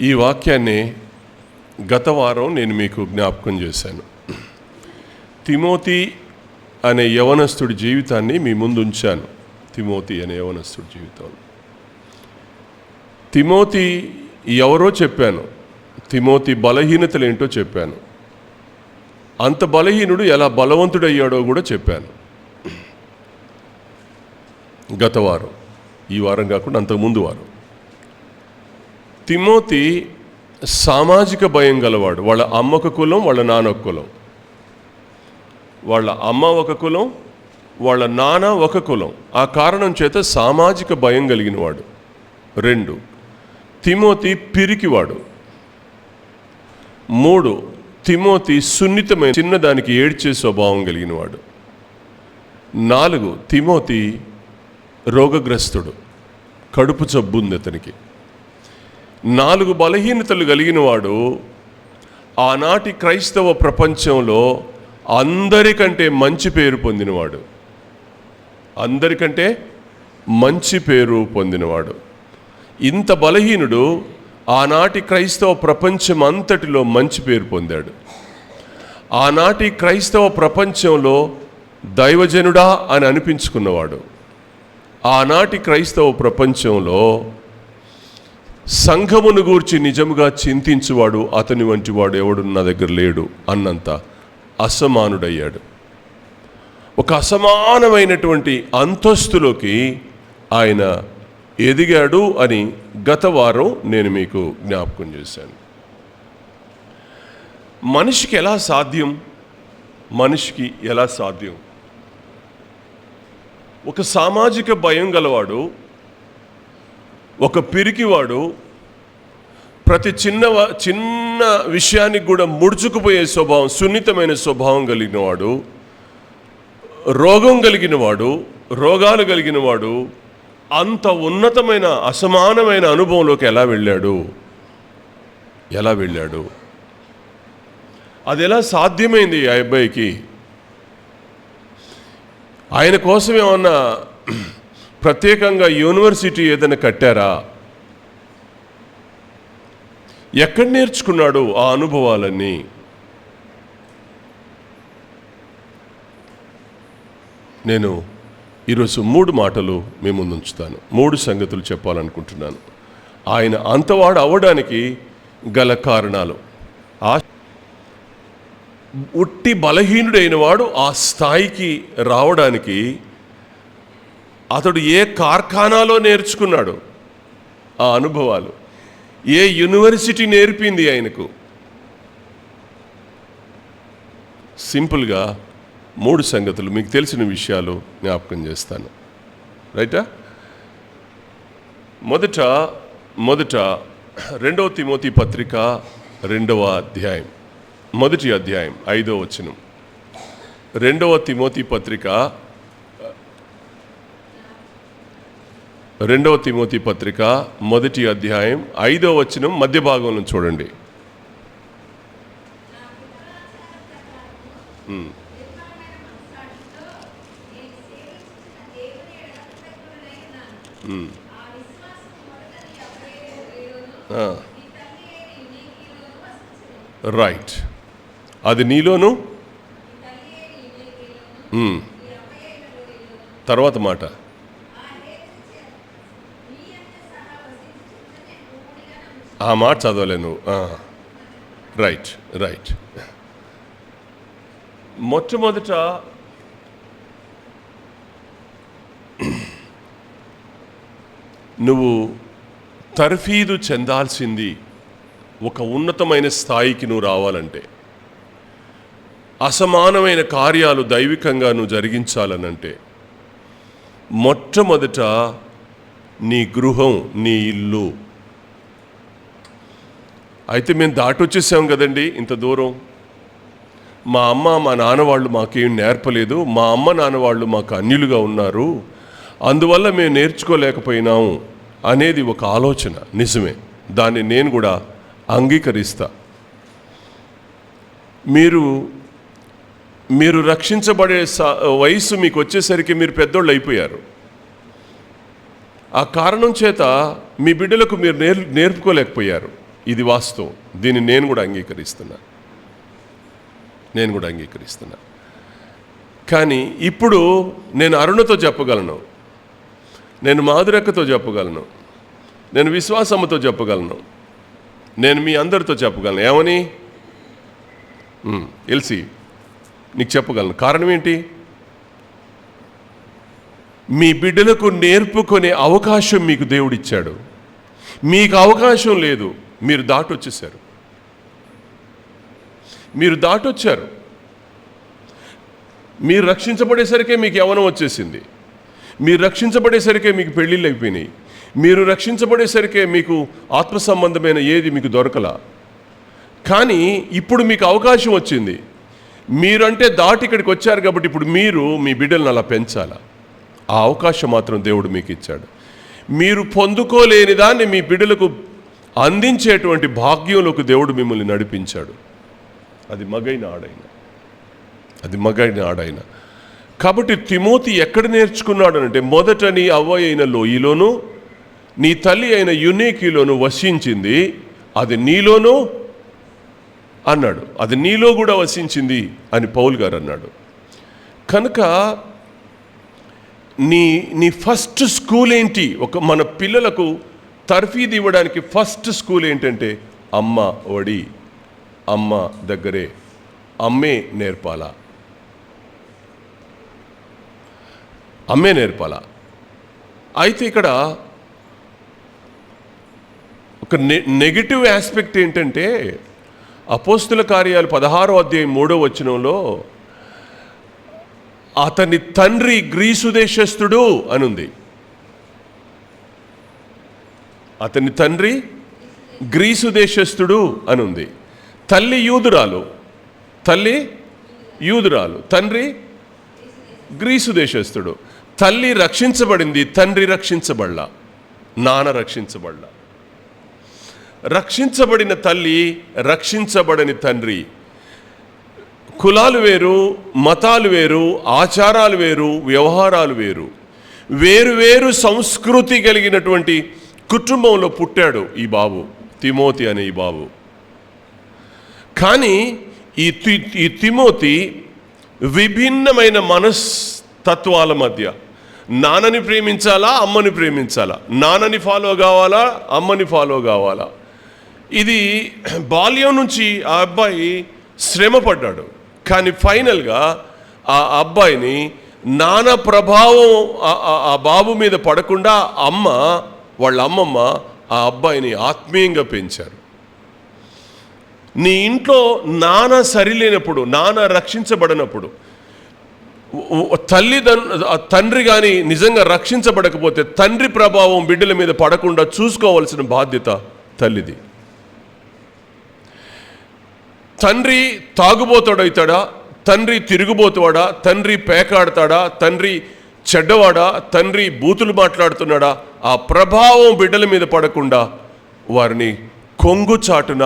ఈ వాక్యాన్ని గత వారం నేను మీకు జ్ఞాపకం చేశాను. తిమోతి అనే యవనస్తుడి జీవితాన్ని మీ ముందు ఉంచాను. తిమోతి అనే యవనస్తుడి జీవితం. తిమోతి ఎవరో చెప్పాను, తిమోతి బలహీనతలు ఏంటో చెప్పాను, అంత బలహీనుడు ఎలా బలవంతుడయ్యాడో కూడా చెప్పాను గత వారం. ఈ వారం కాకుండా అంతకుముందు వారం. తిమోతి సామాజిక భయం గలవాడు. వాళ్ళ అమ్మ ఒక కులం, వాళ్ళ నాన్న ఒక కులం. వాళ్ళ అమ్మ ఒక కులం, వాళ్ళ నాన్న ఒక కులం. ఆ కారణం చేత సామాజిక భయం కలిగినవాడు. 2, తిమోతి పిరికివాడు. 3, తిమోతి సున్నితమైన చిన్నదానికి ఏడ్చే స్వభావం కలిగినవాడు. 4, తిమోతి రోగగ్రస్తుడు, కడుపు జబ్బు ఉంది అతనికి. 4 బలహీనతలు కలిగినవాడు. ఆనాటి క్రైస్తవ ప్రపంచంలో అందరికంటే మంచి పేరు పొందినవాడు. అందరికంటే మంచి పేరు పొందినవాడు. ఇంత బలహీనుడు ఆనాటి క్రైస్తవ ప్రపంచం అంతటిలో మంచి పేరు పొందాడు. ఆనాటి క్రైస్తవ ప్రపంచంలో దైవజనుడా అని అనిపించుకున్నవాడు. ఆనాటి క్రైస్తవ ప్రపంచంలో సంఘమును గూర్చి నిజముగా చింతించువాడు అతని వంటి వాడు ఎవడు నా దగ్గర లేడు అన్నంత అసమానుడయ్యాడు. ఒక అసమానమైనటువంటి అంతస్తులోకి ఆయన ఎదిగాడు అని గత వారం నేను మీకు జ్ఞాపకం చేశాను. మనిషికి ఎలా సాధ్యం? మనిషికి ఎలా సాధ్యం? ఒక సామాజిక భయం గలవాడు, ఒక పిరికివాడు, ప్రతి చిన్న విషయానికి కూడా ముడుచుకుపోయే స్వభావం, సున్నితమైన స్వభావం కలిగినవాడు, రోగం కలిగినవాడు, రోగాలు కలిగినవాడు, అంత ఉన్నతమైన అసమానమైన అనుభవంలోకి ఎలా వెళ్ళాడు? అది ఎలా సాధ్యమైంది ఆ అబ్బాయికి? ఆయన కోసం ఏమన్నా ప్రత్యేకంగా యూనివర్సిటీ ఏదైనా కట్టారా? ఎక్కడ నేర్చుకున్నాడు ఆ అనుభవాలన్నీ? నేను ఈరోజు 3 మాటలు మీ ముందు ఉంచుతాను. 3 సంగతులు చెప్పాలనుకుంటున్నాను. ఆయన అంతవాడు అవ్వడానికి గల కారణాలు. ఉట్టి బలహీనుడైన వాడు ఆ స్థాయికి రావడానికి అతడు ఏ కార్ఖానాలో నేర్చుకున్నాడు ఆ అనుభవాలు? ఏ యూనివర్సిటీ నేర్పింది ఆయనకు? సింపుల్గా 3 సంగతులు మీకు తెలిసిన విషయాలు జ్ఞాపకం చేస్తాను. రైటా? మొదట 2వ తిమోతి పత్రిక 2వ అధ్యాయం, మొదటి అధ్యాయం 5వ వచనం. 2వ తిమోతి పత్రిక 2వ తిమోతి పత్రిక మొదటి అధ్యాయం 5వ వచనం మధ్య భాగంలో చూడండి. రైట్. అది నీలోను. తర్వాత మాట, ఆ మాట చదవలేను. రైట్. మొట్టమొదట నువ్వు తర్ఫీదు చెందాల్సింది ఒక ఉన్నతమైన స్థాయికి నువ్వు రావాలంటే, అసమానమైన కార్యాలు దైవికంగా నువ్వు జరిగించాలనంటే, మొట్టమొదట నీ గృహం, నీ ఇల్లు. అయితే మేము దాటొచ్చేసాం కదండి ఇంత దూరం. మా అమ్మ మా నాన్న వాళ్ళు మాకేం నేర్పలేదు, మా అమ్మ నాన్న వాళ్ళు మాకు అన్యులుగా ఉన్నారు, అందువల్ల మేము నేర్చుకోలేకపోయినాము అనేది ఒక ఆలోచన. నిజమే, దాన్ని నేను కూడా అంగీకరిస్తా. మీరు రక్షించబడే వయసు మీకు వచ్చేసరికి మీరు పెద్దోళ్ళు అయిపోయారు. ఆ కారణం చేత మీ బిడ్డలకు మీరు నేర్పుకోలేకపోయారు. ఇది వాస్తవం. దీన్ని నేను కూడా అంగీకరిస్తున్నా. కానీ ఇప్పుడు నేను అరుణతో చెప్పగలను, నేను మాధురక్కతో చెప్పగలను, నేను విశ్వాసమ్మతో చెప్పగలను, నేను మీ అందరితో చెప్పగలను. ఏమని? ఎల్సి నీకు చెప్పగలను. కారణం ఏంటి? మీ బిడ్డలకు నేర్పుకునే అవకాశం మీకు దేవుడిచ్చాడు. మీకు అవకాశం లేదు, మీరు దాటొచ్చేసారు. మీరు రక్షించబడేసరికే మీకు యవ్వనం వచ్చేసింది. మీరు రక్షించబడేసరికే మీకు పెళ్ళిళ్ళు అయిపోయినాయి. మీరు రక్షించబడేసరికే మీకు ఆత్మ సంబంధమైన ఏది మీకు దొరకలా. కానీ ఇప్పుడు మీకు అవకాశం వచ్చింది. మీరంటే దాటి ఇక్కడికి వచ్చారు కాబట్టి ఇప్పుడు మీరు మీ బిడ్డలను అలా పెంచాలా. ఆ అవకాశం మాత్రం దేవుడు మీకు ఇచ్చాడు. మీరు పొందుకోలేని దాన్ని మీ బిడ్డలకు అందించేటువంటి భాగ్యంలోకి దేవుడు మిమ్మల్ని నడిపించాడు. అది మగైన ఆడైన. కాబట్టి తిమోతి ఎక్కడ నేర్చుకున్నాడు అంటే, మొదట నీ అవ్వ అయిన లోయిలోను నీ తల్లి అయిన యునేకిలోను వసించింది, అది నీలోనూ అన్నాడు. అది నీలో కూడా వసించింది అని పౌలు గారు అన్నాడు. కనుక నీ ఫస్ట్ స్కూల్ ఏంటి? మన పిల్లలకు తర్ఫీదు ఇవ్వడానికి ఫస్ట్ స్కూల్ ఏంటంటే అమ్మ ఒడి, అమ్మ దగ్గరే, అమ్మే నేర్పాలా. అయితే ఇక్కడ ఒక నెగిటివ్ ఆస్పెక్ట్ ఏంటంటే, అపోస్తుల కార్యాలు 16వ అధ్యాయం 3వ వచనంలో అతని తండ్రి గ్రీసు దేశస్థుడు అనుంది. అతని తండ్రి గ్రీసు దేశస్థుడు అనుంది. తల్లి యూదురాలు, తండ్రి గ్రీసు దేశస్థుడు. తల్లి రక్షించబడింది, తండ్రి రక్షించబడలా, నాన్న రక్షించబడలా. రక్షించబడిన తల్లి, రక్షించబడని తండ్రి. కులాలు వేరు, మతాలు వేరు, ఆచారాలు వేరు, వ్యవహారాలు వేరు, వేరు సంస్కృతి కలిగినటువంటి కుటుంబంలో పుట్టాడు ఈ బాబు, తిమోతి అనే ఈ బాబు. కానీ ఈ తిమోతి విభిన్నమైన మనస్తత్వాల మధ్య, నాన్నని ప్రేమించాలా, అమ్మని ప్రేమించాలా, నాన్నని ఫాలో కావాలా, అమ్మని ఫాలో కావాలా. ఇది బాల్యం నుంచి ఆ అబ్బాయి శ్రమ పడ్డాడు. కానీ ఫైనల్గా ఆ అబ్బాయిని నాన్న ప్రభావం ఆ బాబు మీద పడకుండా వాళ్ళ అమ్మమ్మ ఆ అబ్బాయిని ఆత్మీయంగా పెంచారు. నీ ఇంట్లో నాన్న సరిలేనప్పుడు, నాన్న రక్షించబడినప్పుడు, తండ్రి కానీ నిజంగా రక్షించబడకపోతే తండ్రి ప్రభావం బిడ్డల మీద పడకుండా చూసుకోవాల్సిన బాధ్యత తల్లిది. తండ్రి తాగుబోతాడవుతాడా, తండ్రి తిరుగుబోతువాడా, తండ్రి పేకాడతాడా, తండ్రి చెడ్డవాడా, తండ్రి బూతులు మాట్లాడుతున్నాడా, ఆ ప్రభావం బిడ్డల మీద పడకుండా వారిని కొంగు చాటున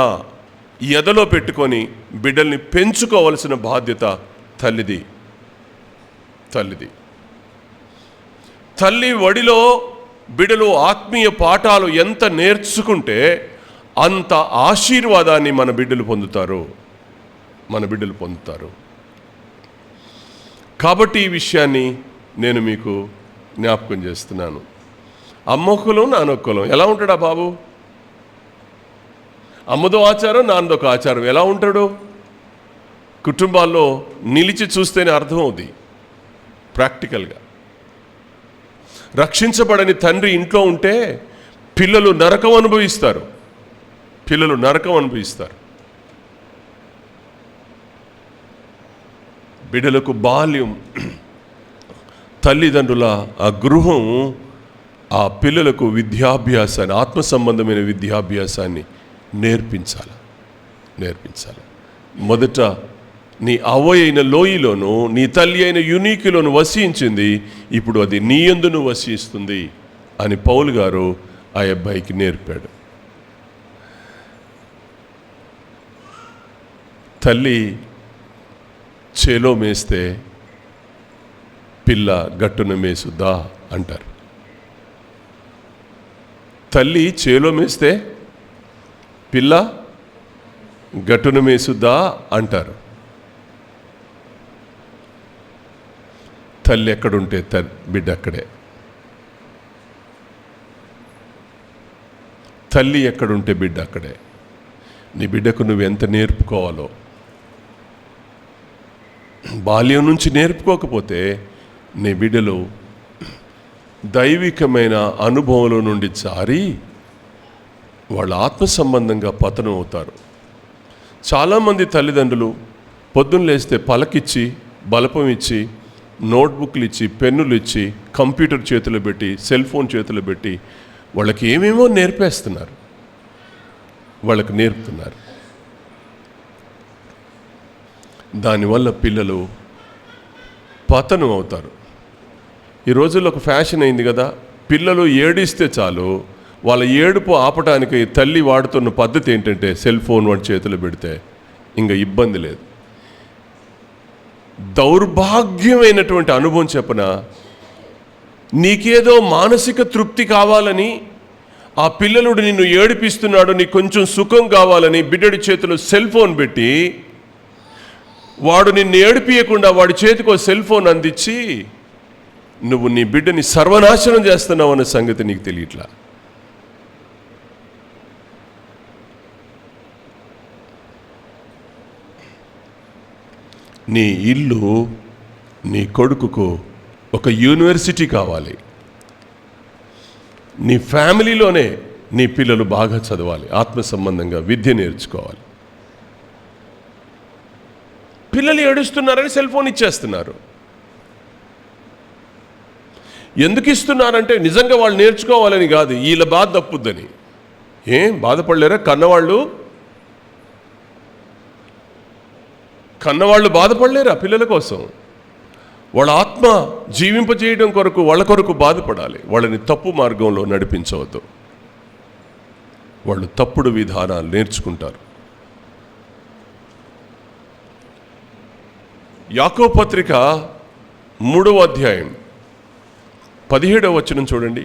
ఎదలో పెట్టుకొని బిడ్డల్ని పెంచుకోవలసిన బాధ్యత తల్లిది. తల్లి ఒడిలో బిడ్డలు ఆత్మీయ పాఠాలు ఎంత నేర్చుకుంటే అంత ఆశీర్వాదాన్ని మన బిడ్డలు పొందుతారు. కాబట్టి ఈ విషయాన్ని నేను మీకు జ్ఞాపకం చేస్తున్నాను. అమ్మొక్కలం నానొక్కలం ఎలా ఉంటాడా బాబు? అమ్మదో ఆచారం, నాన్నదొక ఆచారం ఎలా ఉంటాడు? కుటుంబాల్లో నిలిచి చూస్తేనే అర్థం అవుతుంది ప్రాక్టికల్గా. రక్షించబడని తండ్రి ఇంట్లో ఉంటే పిల్లలు నరకం అనుభవిస్తారు. బిడ్డలకు బాల్యం, తల్లిదండ్రుల ఆ గృహం ఆ పిల్లలకు విద్యాభ్యాసాన్ని, ఆత్మ సంబంధమైన విద్యాభ్యాసాన్ని నేర్పించాలి. మొదట నీ అవ్వ అయిన లోయలోను నీ తల్లి అయిన యునీకిలోను వసించింది, ఇప్పుడు అది నీ యందును వసిస్తుంది అని పౌలు గారు ఆ అబ్బాయికి నేర్పాడు. తల్లి చేలో మేస్తే పిల్ల గట్టున మేసుద్దా అంటారు. తల్లి చేలో మేస్తే పిల్ల గట్టును మేసుద్దా అంటారు. తల్లి ఎక్కడుంటే బిడ్డ అక్కడే. తల్లి ఎక్కడుంటే బిడ్డ అక్కడే. నీ బిడ్డకు నువ్వెంత నేర్పుకోవాలో, బాల్యం నుంచి నేర్పుకోకపోతే నీ బిడ్డలు దైవికమైన అనుభవంలో నుండి జారి వాళ్ళ ఆత్మ సంబంధంగా పతనం అవుతారు. చాలామంది తల్లిదండ్రులు పొద్దున్న లేస్తే పలకిచ్చి, బలపం ఇచ్చి, నోట్బుక్లు ఇచ్చి, పెన్నులు ఇచ్చి, కంప్యూటర్ చేతిలో పెట్టి, సెల్ ఫోన్ చేతిలో పెట్టి వాళ్ళకి ఏమేమో నేర్పేస్తున్నారు, వాళ్ళకి నేర్పుతున్నారు. దానివల్ల పిల్లలు పతనం అవుతారు. ఈ రోజుల్లో ఒక ఫ్యాషన్ అయింది కదా, పిల్లలు ఏడిస్తే చాలు వాళ్ళ ఏడుపు ఆపటానికి తల్లి వాడుతున్న పద్ధతి ఏంటంటే సెల్ ఫోన్ వాడి చేతిలో పెడితే ఇంకా ఇబ్బంది లేదు. దౌర్భాగ్యమైనటువంటి అనుభవం చెప్పన, నీకేదో మానసిక తృప్తి కావాలని ఆ పిల్లలుడు నిన్ను ఏడిపిస్తున్నాడు, నీకు కొంచెం సుఖం కావాలని బిడ్డడి చేతిలో సెల్ ఫోన్ పెట్టి వాడు నిన్ను ఏడిపియకుండా వాడి చేతికి ఒక సెల్ ఫోన్ అందించి నువ్వు నీ బిడ్డని సర్వనాశనం చేస్తున్నావు అనే సంగతి నీకు తెలియట్లా. నీ ఇల్లు నీ కొడుకుకు ఒక యూనివర్సిటీ కావాలి. నీ ఫ్యామిలీలోనే నీ పిల్లలు బాగా చదవాలి, ఆత్మ సంబంధంగా విద్య నేర్చుకోవాలి. పిల్లలు ఏడుస్తున్నారని సెల్ ఫోన్ ఇచ్చేస్తున్నారు. ఎందుకు ఇస్తున్నారంటే నిజంగా వాళ్ళు నేర్చుకోవాలని కాదు, వీళ్ళ బాధ తప్పుద్దని. ఏం బాధపడలేరా? కన్నవాళ్ళు బాధపడలేరా పిల్లల కోసం? వాళ్ళ ఆత్మ జీవింపజేయడం కొరకు వాళ్ళ కొరకు బాధపడాలి. వాళ్ళని తప్పు మార్గంలో నడిపించవద్దు. వాళ్ళు తప్పుడు విధానాలు నేర్చుకుంటారు. యాకోబు పత్రిక 3వ అధ్యాయం 17వ వచనం చూడండి.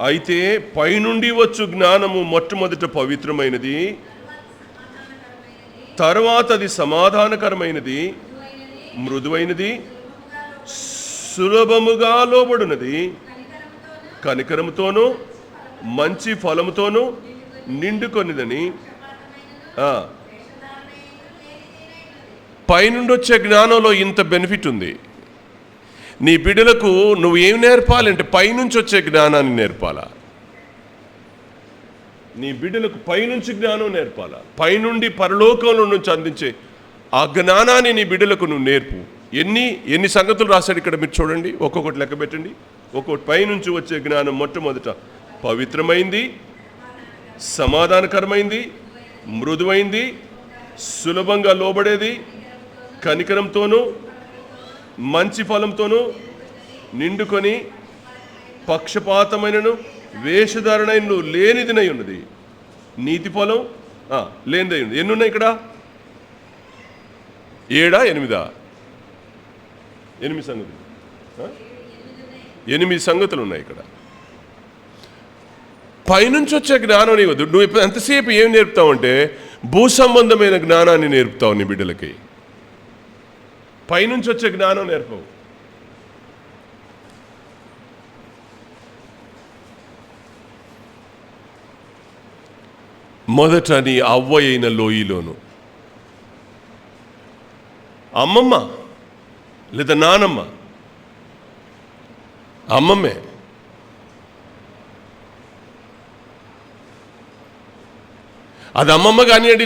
అయితే పైనుండి వచ్చు జ్ఞానము మొట్టమొదట పవిత్రమైనది, తర్వాత అది సమాధానకరమైనది, మృదువైనది, సులభముగా లోబడినది, కనికరముతోనూ మంచి ఫలముతోనూ నిండుకొనిదని. పైనుండి వచ్చే జ్ఞానంలో ఇంత బెనిఫిట్ ఉంది. నీ బిడ్డలకు నువ్వు ఏం నేర్పాలంటే పైనుంచి వచ్చే జ్ఞానాన్ని నేర్పాలా. నీ బిడ్డలకు పైనుంచి జ్ఞానం నేర్పాలా. పైనుండి పరలోకంలో నుంచి అందించే ఆ జ్ఞానాన్ని నీ బిడ్డలకు నువ్వు నేర్పు. ఎన్ని సంగతులు రాశాడు ఇక్కడ మీరు చూడండి, ఒక్కొక్కటి లెక్క పెట్టండి. ఒక్కొక్కటి పైనుంచి వచ్చే జ్ఞానం మొట్టమొదట పవిత్రమైంది, సమాధానకరమైంది, మృదువైంది, సులభంగా లోబడేది, కనికరంతోనూ మంచి ఫలంతోనూ నిండుకొని పక్షపాతమైనను వేషధారణను లేనిదినై ఉన్నది. నీతి ఫలం లేనిదై ఉంది. ఎన్ని ఉన్నాయి ఇక్కడ? 7 8? 8 సంగతులు. 8 సంగతులు ఉన్నాయి ఇక్కడ. పైనుంచి వచ్చే జ్ఞానం నీవద్దు. నువ్వు ఎంతసేపు ఏం నేర్పుతావంటే భూ సంబంధమైన జ్ఞానాన్ని నేర్పుతావు నీ బిడ్డలకి. పైనుంచి వచ్చే జ్ఞానం నేర్పవు. మొదట నీ అవ్వ అయిన లోయలోను అమ్మమ్మ లేదా నానమ్మ, అమ్మమ్మే అది అమ్మమ్మ కానివ్వండి,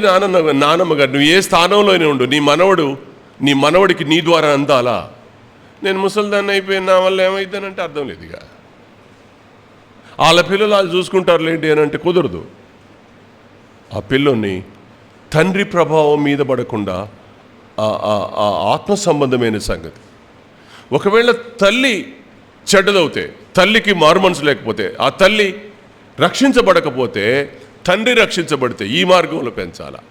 నానమ్మ కానీ నువ్వు ఏ స్థానంలోనే ఉండు, నీ మనవడికి నీ ద్వారా అందాలా. నేను ముసలిదాన్ని అయిపోయిన నా వల్ల ఏమైందనంటే అర్థం లేదు. ఇక వాళ్ళ పిల్లలు వాళ్ళు చూసుకుంటారులేంటి అని అంటే కుదరదు. ఆ పిల్లోని తండ్రి ప్రభావం మీద పడకుండా ఆ ఆత్మ సంబంధమైన సంగతి. ఒకవేళ తల్లి చెడ్డదవుతే, తల్లికి మారుమనసు లేకపోతే, ఆ తల్లి రక్షించబడకపోతే, తండ్రి రక్షించబడితే ఈ మార్గంలో పెంచాలా.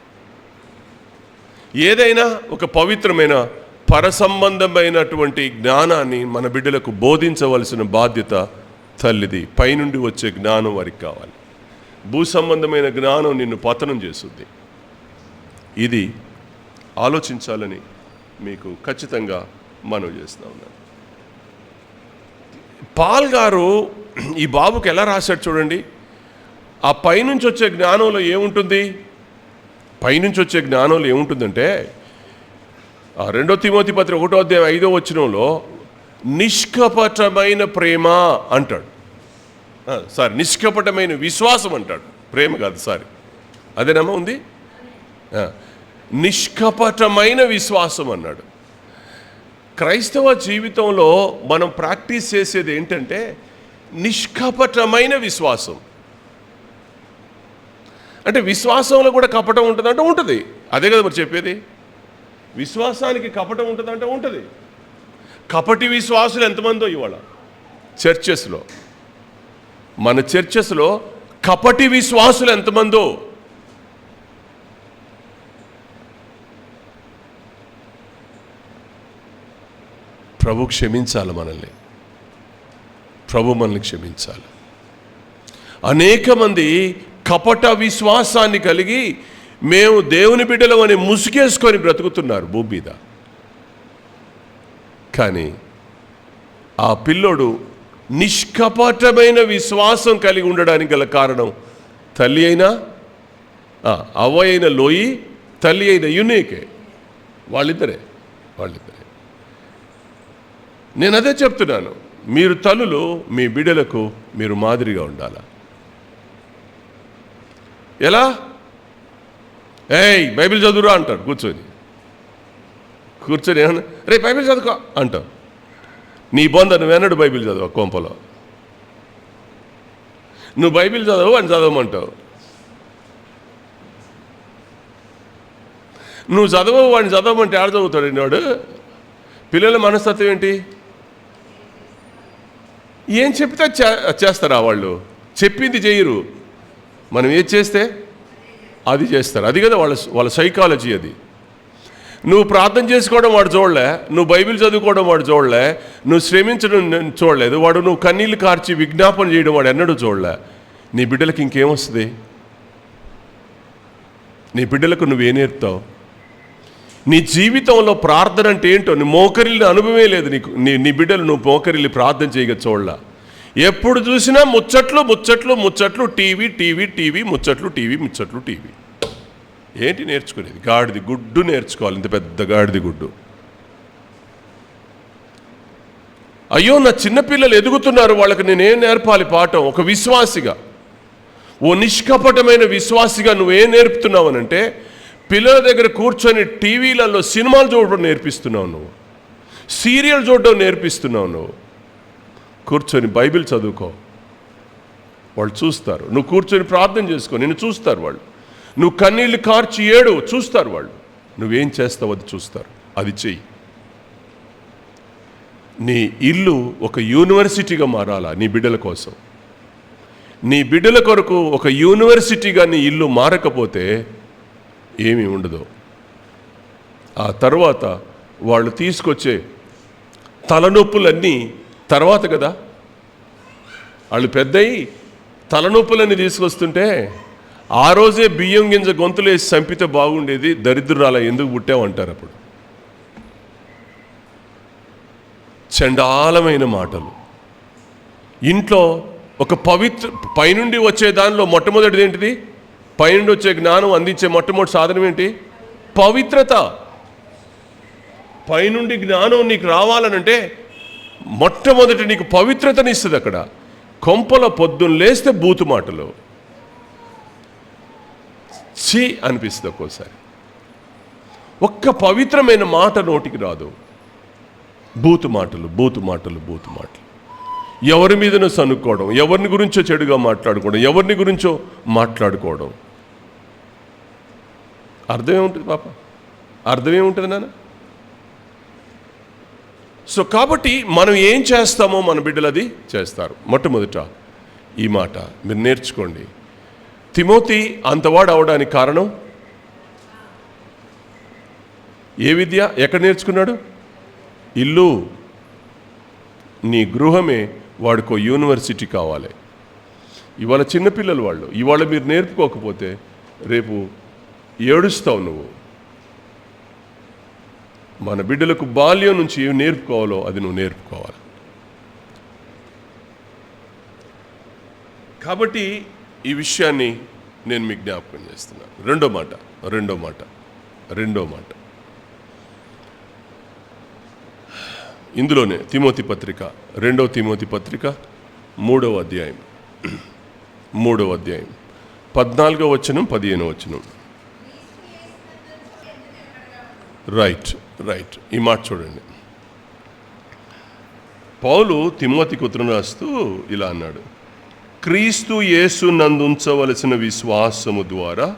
ఏదైనా ఒక పవిత్రమైన పరసంబంధమైనటువంటి జ్ఞానాన్ని మన బిడ్డలకు బోధించవలసిన బాధ్యత తల్లిది. పైనుండి వచ్చే జ్ఞానం వారికి కావాలి. భూ సంబంధమైన జ్ఞానం నిన్ను పతనం చేస్తుంది. ఇది ఆలోచించాలని మీకు ఖచ్చితంగా మనవి చేస్తూ ఉన్నాను. పాల్ గారు ఈ బాబుకి ఎలా రాశాడు చూడండి. ఆ పైనుంచి వచ్చే జ్ఞానంలో ఏముంటుంది? పైనుంచి వచ్చే జ్ఞానంలో ఏముంటుందంటే 2 తిమోతి పత్రిక 1:5 నిష్కపటమైన ప్రేమ అంటాడు. నిష్కపటమైన విశ్వాసం అంటాడు. ప్రేమ కాదు, అదేనమ్మా ఉంది. నిష్కపటమైన విశ్వాసం అన్నాడు. క్రైస్తవ జీవితంలో మనం ప్రాక్టీస్ చేసేది ఏంటంటే నిష్కపటమైన విశ్వాసం. అంటే విశ్వాసంలో కూడా కపటం ఉంటుందంటే ఉంటుంది. అదే కదా మరి చెప్పేది. విశ్వాసానికి కపటం ఉంటుందంటే ఉంటుంది. కపటి విశ్వాసులు ఎంతమందో ఇవాళ చర్చెస్లో, మన చర్చెస్లో కపటి విశ్వాసులు ఎంతమందో. ప్రభు క్షమించాలి మనల్ని. ప్రభు మనల్ని క్షమించాలి. అనేక మంది కపట విశ్వాసాన్ని కలిగి మేము దేవుని బిడ్డలం అని ముసుగేసుకొని బ్రతుకుతున్నారు భూమి మీద. కానీ ఆ పిల్లోడు నిష్కపటమైన విశ్వాసం కలిగి ఉండడానికి గల కారణం తల్లి అయినా అవ్వ అయిన లోయి, తల్లి అయిన యునేకే. వాళ్ళిద్దరే. నేను అదే చెప్తున్నాను. మీరు తల్లులు మీ బిడ్డలకు మీరు మాదిరిగా ఉండాలా. ఎలా? బైబిల్ చదువురా అంటాడు కూర్చొని ఏమన్నా రే బైబిల్ చదువుకో అంటావు. నీ బొంద నువ్వెన్నడు బైబిల్ చదువు కొంపలో. నువ్వు బైబిల్ చదవు అని చదవమంటావు. నువ్వు చదవవు వాడిని చదవమంటే ఆడ చదువుతాడు వాడు. పిల్లల మనస్తత్వం ఏంటి? ఏం చెప్తే చేస్తారా వాళ్ళు? చెప్పింది చేయరు. మనం ఏది చేస్తే అది చేస్తారు. అది కదా వాళ్ళ సైకాలజీ. అది నువ్వు ప్రార్థన చేసుకోవడం వాడు చూడలే, నువ్వు బైబిల్ చదువుకోవడం వాడు చూడలే, నువ్వు శ్రమించడం చూడలేదు. వాడు నువ్వు కన్నీళ్ళు కార్చి విజ్ఞాపన చేయడం వాడు ఎన్నడూ చూడలే. నీ బిడ్డలకు ఇంకేమొస్తుంది? నీ బిడ్డలకు నువ్వే నేర్పుతావు? నీ జీవితంలో ప్రార్థన అంటే ఏంటో నీ మోకరిల్లి అనుభవమే లేదు నీకు. నీ బిడ్డలు నువ్వు మోకరిల్లి ప్రార్థన చేయగా చూడలా. ఎప్పుడు చూసినా ముచ్చట్లు, టీవీ, ముచ్చట్లు. ఏంటి నేర్చుకునేది? గాడిది గుడ్డు నేర్చుకోవాలి. ఇంత పెద్ద గాడిది గుడ్డు. అయ్యో నా చిన్నపిల్లలు ఎదుగుతున్నారు, వాళ్ళకి నేనేం నేర్పాలి పాఠం? ఒక విశ్వాసిగా, ఓ నిష్కపటమైన విశ్వాసిగా నువ్వేం నేర్పుతున్నావనంటే పిల్లల దగ్గర కూర్చొని టీవీలలో సినిమాలు చూడడం నేర్పిస్తున్నావు నువ్వు, సీరియల్ చూడడం నేర్పిస్తున్నావు నువ్వు. కూర్చొని బైబిల్ చదువుకో, వాళ్ళు చూస్తారు. నువ్వు కూర్చొని ప్రార్థన చేసుకో, నిన్ను చూస్తారు వాళ్ళు. నువ్వు కన్నీళ్ళు కార్చి ఏడు, చూస్తారు వాళ్ళు. నువ్వేం చేస్తావు అది చూస్తారు. అది చెయ్యి. నీ ఇల్లు ఒక యూనివర్సిటీగా మారాలా నీ బిడ్డల కోసం. నీ బిడ్డల కొరకు ఒక యూనివర్సిటీగా నీ ఇల్లు మారకపోతే ఏమీ ఉండదు. ఆ తర్వాత వాళ్ళు తీసుకొచ్చే తలనొప్పులన్నీ తర్వాత కదా. వాళ్ళు పెద్దయి తలనొప్పులన్నీ తీసుకొస్తుంటే ఆ రోజే బియ్యం గింజ గొంతులేసి చంపితే బాగుండేది, దరిద్రురాల ఎందుకు పుట్టావంటారు. అప్పుడు చండాలమైన మాటలు. ఇంట్లో ఒక పైనుండి వచ్చే దానిలో మొట్టమొదటిది ఏంటిది? పైనుండి వచ్చే జ్ఞానం అందించే మొట్టమొదటి సాధనం ఏంటి? పవిత్రత. పైనుండి జ్ఞానం నీకు రావాలనంటే మొట్టమొదటి నీకు పవిత్రతని ఇస్తుంది. అక్కడ కొంపల పొద్దున్న లేస్తే బూతు మాటలు ఛీ అనిపిస్తుంది. ఒక్కోసారి ఒక్క పవిత్రమైన మాట నోటికి రాదు. బూతు మాటలు. ఎవరి మీదనో సనుక్కోవడం, ఎవరిని గురించో చెడుగా మాట్లాడుకోవడం, ఎవరిని గురించో మాట్లాడుకోవడం. అర్థమేముంటుంది పాప? అర్థమేముంటుంది నాన్న? సో కాబట్టి మనం ఏం చేస్తామో మన బిడ్డలు అది చేస్తారు. మొట్టమొదట ఈ మాట మీరు నేర్చుకోండి. తిమోతి అంతవాడు అవడానికి కారణం ఏ విద్య? ఎక్కడ నేర్చుకున్నాడు? ఇల్లు, నీ గృహమే వాడికో యూనివర్సిటీ కావాలి. ఇవాళ చిన్నపిల్లలు వాళ్ళు, ఇవాళ మీరు నేర్పుకోకపోతే రేపు ఏడుస్తావు నువ్వు. మన బిడ్డలకు బాల్యం నుంచి ఏమి నేర్పుకోవాలో అది నువ్వు నేర్పుకోవాలి. కాబట్టి ఈ విషయాన్ని నేను మీకు జ్ఞాపకం చేస్తున్నాను. రెండో మాట ఇందులోనే తిమోతి పత్రిక, 2వ తిమోతి పత్రిక 3వ అధ్యాయం 14వ వచనం 15వ వచనం. రైట్ ఈ మాట చూడండి. పౌలు తిమోతికి ఉత్తరం రాస్తూ ఇలా అన్నాడు, క్రీస్తు యేసు నందుంచవలసిన విశ్వాసము ద్వారా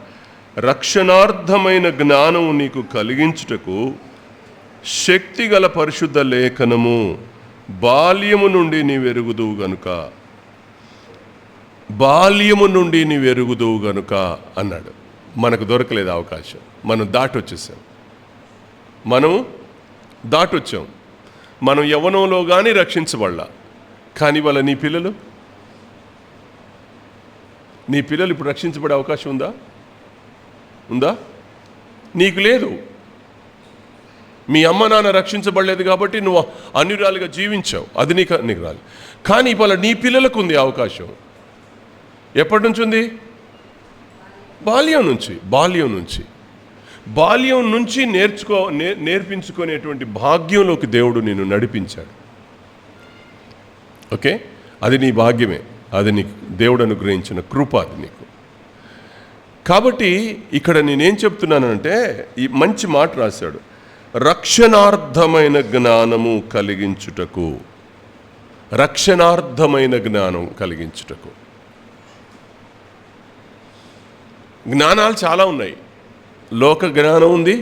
రక్షణార్థమైన జ్ఞానము నీకు కలిగించుటకు శక్తిగల పరిశుద్ధ లేఖనము బాల్యము నుండి నీవెరుగుదువు గనుక అన్నాడు. మనకు దొరకలేదు అవకాశం, మనం దాటొచ్చాం. మనం యవ్వనంలో కానీ రక్షించబడలా. కానీ వాళ్ళ నీ పిల్లలు ఇప్పుడు రక్షించబడే అవకాశం ఉందా? నీకు లేదు. మీ అమ్మ నాన్న రక్షించబడలేదు కాబట్టి నువ్వు అన్యురాలుగా జీవించావు, అది నీకు రాలేదు. కానీ ఇవాళ నీ పిల్లలకు ఉంది అవకాశం. ఎప్పటి నుంచి ఉంది? బాల్యం నుంచి నేర్పించుకునేటువంటి భాగ్యంలోకి దేవుడు నిన్ను నడిపించాడు. ఓకే, అది నీ భాగ్యమే, అది నీకు దేవుడు అనుగ్రహించిన కృప, అది నీకు. కాబట్టి ఇక్కడ నేనేం చెప్తున్నానంటే, ఈ మంచి మాట రాశాడు, రక్షణార్థమైన జ్ఞానం కలిగించుటకు. జ్ఞానాలు చాలా ఉన్నాయి. లోక జ్ఞానం ఉంది,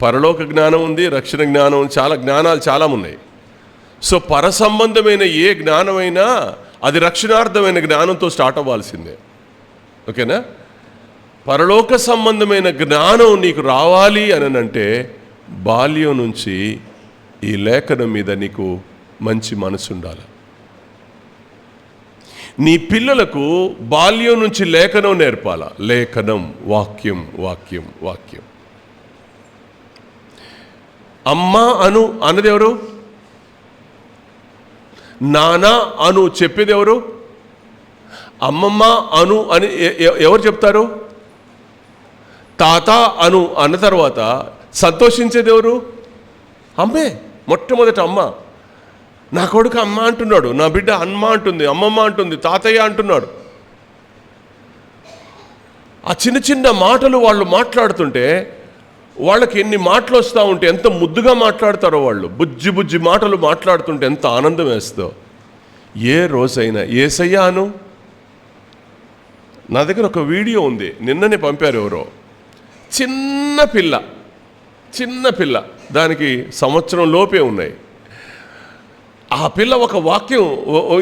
పరలోక జ్ఞానం ఉంది, రక్షణ జ్ఞానం, జ్ఞానాలు చాలా ఉన్నాయి. సో పరసంబంధమైన ఏ జ్ఞానమైనా అది రక్షణార్థమైన జ్ఞానంతో స్టార్ట్ అవ్వాల్సిందే. ఓకేనా? పరలోక సంబంధమైన జ్ఞానం నీకు రావాలి అని అంటే బాల్యం నుంచి ఈ లేఖనం మీద నీకు మంచి మనసు ఉండాలి. నీ పిల్లలకు బాల్యం నుంచి లేఖనం నేర్పాల. లేఖనం, వాక్యం. అమ్మ అన్నది ఎవరు? నాన్న అను చెప్పేది ఎవరు? అమ్మమ్మ అను అని ఎవరు చెప్తారు? తాత అన్న తర్వాత సంతోషించేది ఎవరు? అమ్మే. మొట్టమొదట అమ్మ. నా కొడుకు అమ్మ అంటున్నాడు, నా బిడ్డ అమ్మ అంటుంది, అమ్మమ్మ అంటుంది, తాతయ్య అంటున్నాడు. ఆ చిన్న మాటలు వాళ్ళు మాట్లాడుతుంటే వాళ్ళకి ఎన్ని మాటలు వస్తూ ఉంటే ఎంత ముద్దుగా మాట్లాడతారో వాళ్ళు. బుజ్జి మాటలు మాట్లాడుతుంటే ఎంత ఆనందం వేస్తుందో. ఏ రోజైనా యేసయ్యా అను. నా దగ్గర ఒక వీడియో ఉంది, నిన్ననే పంపారు ఎవరో. చిన్న పిల్ల, దానికి సంవత్సరం లోపే ఉన్నాయి. ఆ పిల్ల ఒక వాక్యం,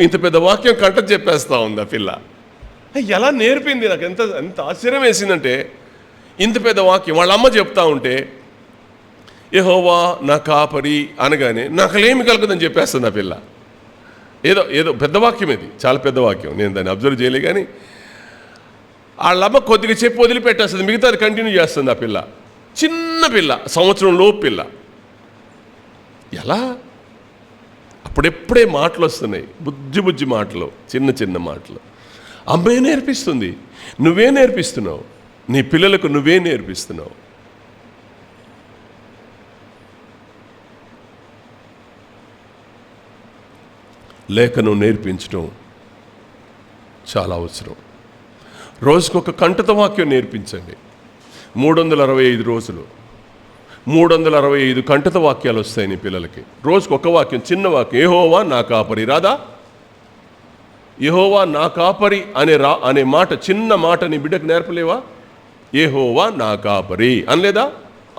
ఇంత పెద్ద వాక్యం కంట చెప్పేస్తూ ఉంది. ఆ పిల్ల ఎలా నేర్పింది, నాకు ఎంత ఆశ్చర్యం వేసిందంటే, ఇంత పెద్ద వాక్యం వాళ్ళ అమ్మ చెప్తా ఉంటే, యెహోవా నా కాపరి అనగానే నాకులేమి కలగదని చెప్పేస్తుంది ఆ పిల్ల. ఏదో పెద్ద వాక్యం, ఇది చాలా పెద్ద వాక్యం, నేను దాన్ని అబ్జర్వ్ చేయలే. కానీ వాళ్ళమ్మ కొద్దిగా చెప్పి వదిలిపెట్టేస్తుంది, మిగతా అది కంటిన్యూ చేస్తుంది ఆ పిల్ల. చిన్న పిల్ల, సంవత్సరం లోపు పిల్ల. ఎలా? అప్పుడెప్పుడే మాటలు వస్తున్నాయి, బుజ్జి మాటలు, చిన్న మాటలు. అమ్మే నేర్పిస్తుంది. నువ్వే నేర్పిస్తున్నావు, నీ పిల్లలకు నువ్వే నేర్పిస్తున్నావు. లేఖనం నేర్పించడం చాలా అవసరం. రోజుకొక కంటత వాక్యం నేర్పించండి. 365 రోజులు 365 కంటత వాక్యాలు వస్తాయి నీ పిల్లలకి. రోజుకొక వాక్యం, చిన్న వాక్యం. యెహోవా నా కాపరి. రాదా? యెహోవా నా కాపరి అనే మాట, చిన్న మాట నీ బిడ్డకు నేర్పలేవా? యెహోవా నా కాపరి అనలేదా?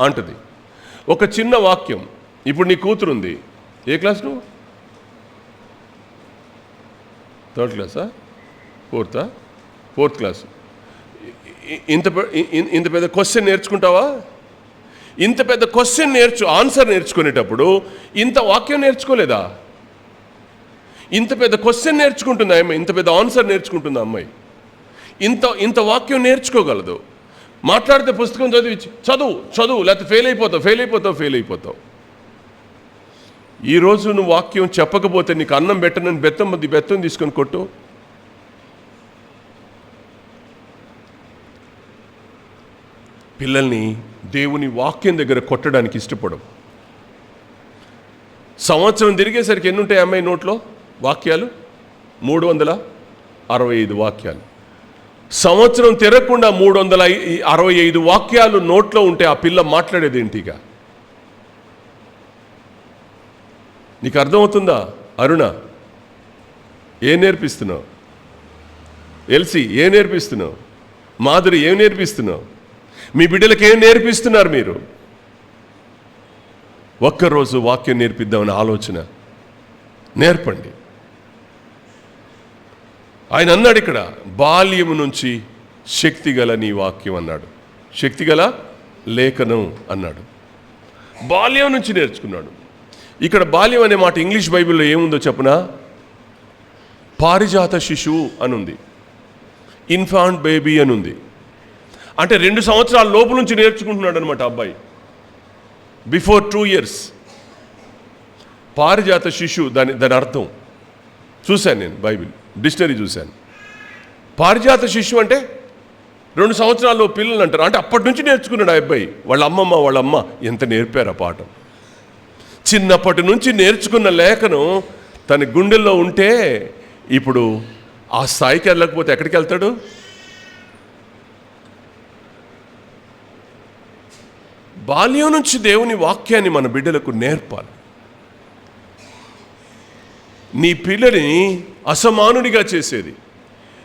అంటది. ఒక చిన్న వాక్యం. ఇప్పుడు నీ కూతురుంది, ఏ క్లాస్ నువ్వు? 3rd క్లాసా? 4th class. ఇంత పెద్ద క్వశ్చన్ నేర్చుకుంటావా? ఇంత పెద్ద క్వశ్చన్ ఆన్సర్ నేర్చుకునేటప్పుడు ఇంత వాక్యం నేర్చుకోలేదా? ఇంత పెద్ద క్వశ్చన్ నేర్చుకుంటుంది అమ్మాయి, ఇంత పెద్ద ఆన్సర్ నేర్చుకుంటుంది అమ్మాయి, ఇంత వాక్యం నేర్చుకోగలదు. మాట్లాడితే పుస్తకం చదువు లేకపోతే ఫెయిల్ అయిపోతావు. ఈరోజు నువ్వు వాక్యం చెప్పకపోతే నీకు అన్నం పెట్టనని బెత్తం తీసుకొని కొట్టు. పిల్లల్ని దేవుని వాక్యం దగ్గర కొట్టడానికి ఇష్టపడం. సంవత్సరం తిరిగేసరికి ఎన్ని ఉంటాయి అమ్మాయి నోట్లో వాక్యాలు? 365 వాక్యాలు. సంవత్సరం తిరగకుండా 365 వాక్యాలు నోట్లో ఉంటే ఆ పిల్ల మాట్లాడేది ఏంటిగా? నీకు అర్థమవుతుందా? అరుణ, ఏం నేర్పిస్తున్నావు? ఎల్సి, ఏం నేర్పిస్తున్నావు? మాధురి, ఏం నేర్పిస్తున్నావు? మీ బిడ్డలకు ఏం నేర్పిస్తున్నారు మీరు? ఒక్కరోజు వాక్యం నేర్పిద్దామని ఆలోచన నేర్పండి. ఆయన అన్నాడు ఇక్కడ, బాల్యము నుంచి శక్తిగల నీ వాక్యం అన్నాడు, శక్తిగల లేఖనం అన్నాడు. బాల్యం నుంచి నేర్చుకున్నాడు. ఇక్కడ బాల్యం అనే మాట ఇంగ్లీష్ బైబిల్లో ఏముందో చెప్పనా? పారిజాత శిశువు అనుంది, ఇన్ఫాంట్ బేబీ అనుంది. అంటే 2 సంవత్సరాల లోపు నుంచి నేర్చుకుంటున్నాడు అనమాట అబ్బాయి. Before 2 years. పారిజాత శిశువు దాని అర్థం చూశాను నేను, బైబిల్ డిక్షనరీ చూశాను. పారిజాత శిశువు అంటే 2 సంవత్సరాల్లో పిల్లలు అంటారు. అంటే అప్పటి నుంచి నేర్చుకున్నాడు ఆ అబ్బాయి. వాళ్ళ అమ్మ ఎంత నేర్పారు ఆ పాఠం. చిన్నప్పటి నుంచి నేర్చుకున్న లేఖను తన గుండెల్లో ఉంటే ఇప్పుడు ఆ స్థాయికి వెళ్ళకపోతే ఎక్కడికి వెళ్తాడు? బాల్యం నుంచి దేవుని వాక్యాన్ని మన బిడ్డలకు నేర్పాలి. నీ పిల్లని అసమానుడిగా చేసేది,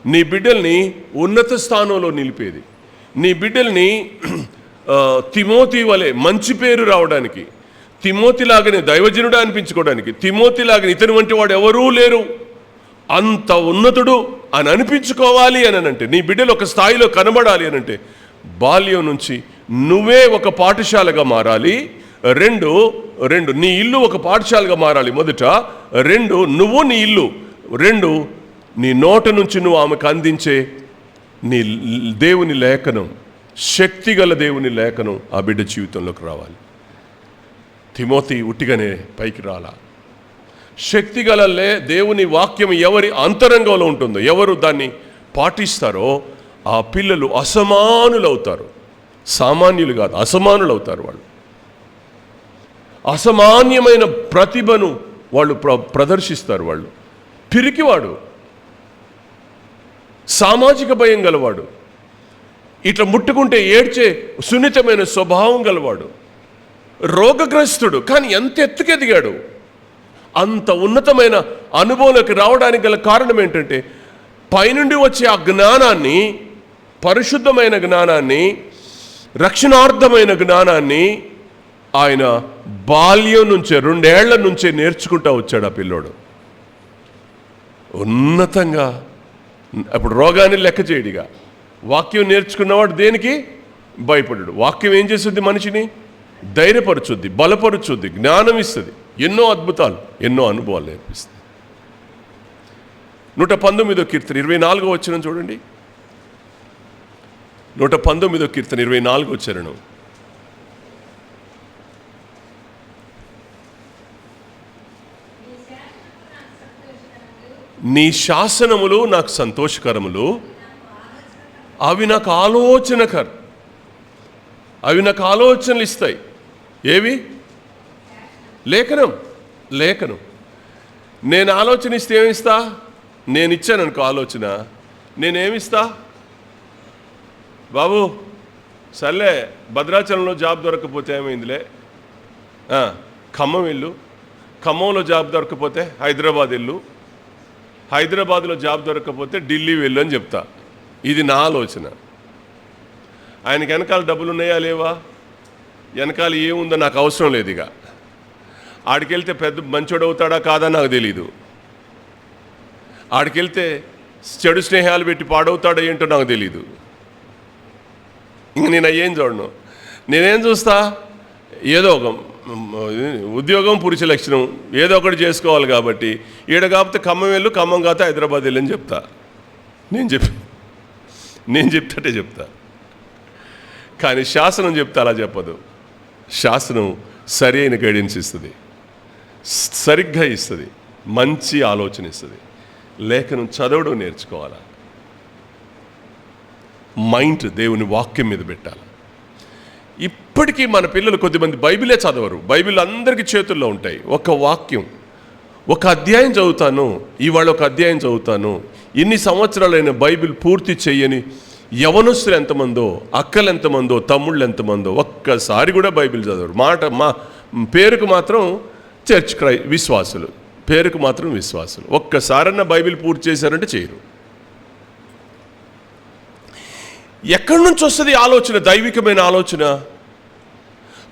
నీ బిడ్డల్ని ఉన్నత స్థానంలో నిలిపేది, నీ బిడ్డల్ని తిమోతి వలె మంచి పేరు రావడానికి, తిమోతిలాగానే దైవజనుడు అనిపించుకోవడానికి, తిమోతిలాగానే ఇతని వంటి వాడు ఎవరూ లేరు, అంత ఉన్నతుడు అని అనిపించుకోవాలి అని అంటే, నీ బిడ్డలు ఒక స్థాయిలో కనబడాలి అని అంటే బాల్యం నుంచి నువ్వే ఒక పాఠశాలగా మారాలి. రెండు నీ ఇల్లు ఒక పాఠశాలగా మారాలి మొదట. 2 నువ్వు నీ ఇల్లు. 2 నీ నోట నుంచి నువ్వు ఆమెకు అందించే నీ దేవుని లేఖనం, శక్తిగల దేవుని లేఖనం ఆ బిడ్డ జీవితంలోకి రావాలి. తిమోతి ఉట్టిగానే పైకి రాలా. శక్తిగల దేవుని వాక్యం ఎవరి అంతరంగంలో ఉంటుందో, ఎవరు దాన్ని పాటిస్తారో ఆ పిల్లలు అసమానులు అవుతారు. సామాన్యులు కాదు, అసమానులు అవుతారు. వాళ్ళు అసమాన్యమైన ప్రతిభను వాళ్ళు ప్రదర్శిస్తారు. వాళ్ళు పిరికివాడు, సామాజిక భయం గలవాడు, ఇట్లా ముట్టుకుంటే ఏడ్చే సున్నితమైన స్వభావం గలవాడు, రోగగ్రస్తుడు. కానీ ఎంత ఎత్తుకెదిగాడు, అంత ఉన్నతమైన అనుభవంలోకి రావడానికి గల కారణం ఏంటంటే పైనుండి వచ్చే ఆ జ్ఞానాన్ని, పరిశుద్ధమైన జ్ఞానాన్ని, రక్షణార్థమైన జ్ఞానాన్ని ఆయన బాల్యం నుంచే 2 ఏళ్ల నుంచే నేర్చుకుంటూ వచ్చాడు ఆ పిల్లోడు. ఉన్నతంగా అప్పుడు రోగాన్ని లెక్క చేయడిగా. వాక్యం నేర్చుకున్నవాడు దేనికి భయపడడు. వాక్యం ఏం చేస్తుంది? మనిషిని ధైర్యపరచుద్ది, బలపరచుద్ది, జ్ఞానం ఇస్తుంది, ఎన్నో అద్భుతాలు, ఎన్నో అనుభవాలు నేర్పిస్తుంది. 119వ కీర్తన 24వ వచనం చూడండి. 119వ కీర్తన 24వ వచనం. నీ శాసనములు నాకు సంతోషకరములు, అవి నాకు ఆలోచనలు ఇస్తాయి. ఏవి? లేఖనం. నేను ఆలోచన ఇస్తే ఏమిస్తా? నేను ఇచ్చాను అనుకో ఆలోచన, నేనేమిస్తా? బాబు సర్లే, భద్రాచలంలో జాబ్ దొరకకపోతే ఏమైందిలే, ఖమ్మం వెళ్ళు, ఖమ్మంలో జాబ్ దొరకకపోతే హైదరాబాద్ వెళ్ళు, హైదరాబాద్లో జాబ్ దొరకకపోతే ఢిల్లీ వెళ్ళు అని చెప్తా. ఇది నా ఆలోచన. ఆయనకి వెనకాల డబ్బులు ఉన్నాయా లేవా, వెనకాల ఏముందో నాకు అవసరం లేదు. ఇక ఆడికెళ్తే పెద్ద మంచోడు అవుతాడా కాదా నాకు తెలీదు. ఆడికెళ్తే చెడు స్నేహాలు పెట్టి పాడవుతాడో ఏంటో నాకు తెలీదు. ఇంక నేను అయ్యేం చూడను. నేనేం చూస్తా? ఏదో ఒక ఉద్యోగం పురుష లక్షణం, ఏదో ఒకటి చేసుకోవాలి కాబట్టి ఈడ కాకపోతే ఖమ్మం వెళ్ళు, ఖమ్మం కాకపోతే హైదరాబాద్ వెళ్ళని చెప్తా. నేను చెప్తాటే చెప్తా. కానీ శాసనం చెప్తే అలా చెప్పదు. శాసనం సరి అయిన గైడెన్స్ ఇస్తుంది, సరిగ్గా ఇస్తుంది, మంచి ఆలోచన ఇస్తుంది. లేఖనం చదవడం నేర్చుకోవాలా, మైండ్ దేవుని వాక్యం మీద పెట్టాలి. ఇప్పటికీ మన పిల్లలు కొద్దిమంది బైబిలే చదవరు. బైబిల్ అందరికీ చేతుల్లో ఉంటాయి. ఒక వాక్యం, ఒక అధ్యాయం చదువుతాను, ఇవాళ ఒక అధ్యాయం చదువుతాను. ఇన్ని సంవత్సరాలైన బైబిల్ పూర్తి చెయ్యని యవనస్తులు ఎంతమందో, అక్కలు ఎంతమందో, తమ్ముళ్ళు ఎంతమందో ఒక్కసారి కూడా బైబిల్ చదవరు. మా పేరుకు మాత్రం చర్చ్ విశ్వాసులు, పేరుకు మాత్రం విశ్వాసులు. ఒక్కసారన్నా బైబిల్ పూర్తి చేశారంటే చేయరు. ఎక్కడి నుంచి వస్తుంది ఆలోచన? దైవికమైన ఆలోచన,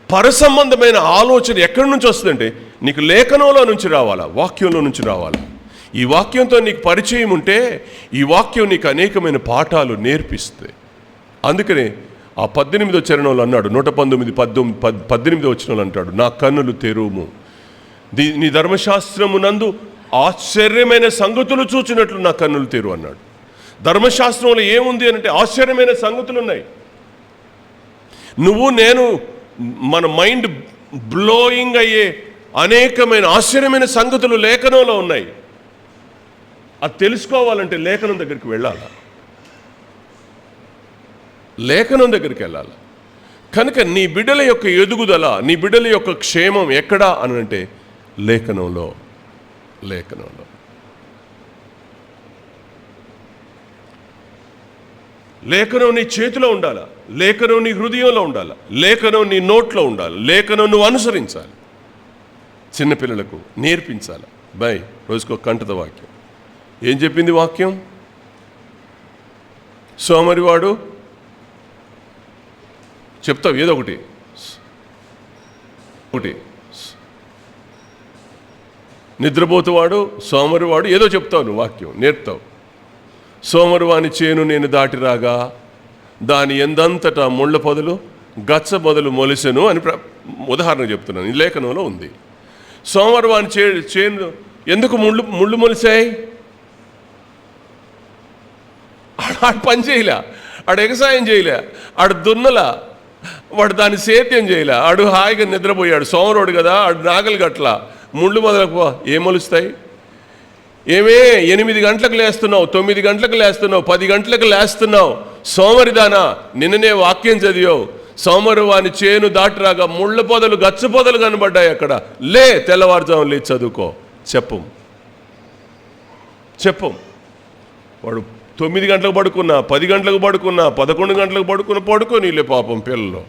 పరసంబంధమైన ఆలోచన ఎక్కడి నుంచి వస్తుందంటే నీకు లేఖనంలో నుంచి రావాలా, వాక్యంలో నుంచి రావాలా. ఈ వాక్యంతో నీకు పరిచయం ఉంటే ఈ వాక్యం నీకు అనేకమైన పాఠాలు నేర్పిస్తుంది. అందుకనే ఆ 18వ చరణంలో అన్నాడు, 119:18 వచనంలో అంటాడు, నా కన్నులు తెరువుము, నీ ధర్మశాస్త్రమునందు ఆశ్చర్యమైన సంగతులు చూచినట్లు నా కన్నులు తెరువు అన్నాడు. ధర్మశాస్త్రంలో ఏముంది అంటే ఆశ్చర్యమైన సంగతులు ఉన్నాయి. నువ్వు నేను మన మైండ్ బ్లోయింగ్ అయ్యే అనేకమైన ఆశ్చర్యమైన సంగతులు లేఖనంలో ఉన్నాయి. అది తెలుసుకోవాలంటే లేఖనం దగ్గరికి వెళ్ళాలి, లేఖనం దగ్గరికి వెళ్ళాలి. కనుక నీ బిడ్డల యొక్క ఎదుగుదల, నీ బిడ్డల యొక్క క్షేమం ఎక్కడా అని అంటే లేఖనంలో. లేఖనం నీ చేతిలో ఉండాలి, లేఖనం నీ హృదయంలో ఉండాలి, లేఖనం నీ నోట్లో ఉండాలి, లేఖనం నువ్వు అనుసరించాలి, చిన్నపిల్లలకు నేర్పించాలి. రోజుకో కంటద వాక్యం. ఏం చెప్పింది వాక్యం? సోమరివాడు చెప్తావు ఏదో ఒకటి, నిద్రపోతువాడు సోమరివాడు ఏదో చెప్తావు, నువ్వు వాక్యం నేర్పుతావు. సోమరివాని చేను నేను దాటిరాగా దాని ఎందంతటా ముళ్ళ పొదలు గచ్చ మొదలు మొలిసెను అని ఉదాహరణ చెప్తున్నాను. ఈ లేఖనంలో ఉంది. సోమరివాని చేను ఎందుకు ముళ్ళు మొలిసాయి? ఆడు పని చేయలే, ఆడు ఎగసాయం చేయలే, ఆడు దున్నలా, వాడు దాన్ని సేద్యం చేయలే, ఆడు హాయిగా నిద్రపోయాడు. సోమరోడు కదా, ఆడు నాగలు గట్ల ముళ్ళు మొదలకు ఏం మొలుస్తాయి? ఏమే 8 గంటలకు లేస్తున్నావు, 9 గంటలకు లేస్తున్నావు, 10 గంటలకు లేస్తున్నావు, సోమరిదానా, నిన్ననే వాక్యం చదివావు. సోమరివాని చేను దాటిరాగా ముళ్ళ పొదలు గచ్చ పొదలు కనబడ్డాయి అక్కడ. తెల్లవారుజాము లేచి చదువుకో. చెప్పం వాడు 9 గంటలకు పడుకున్నా, 10 గంటలకు పడుకున్నా, 11 గంటలకు పడుకోనీలే పాపం పిల్లలు.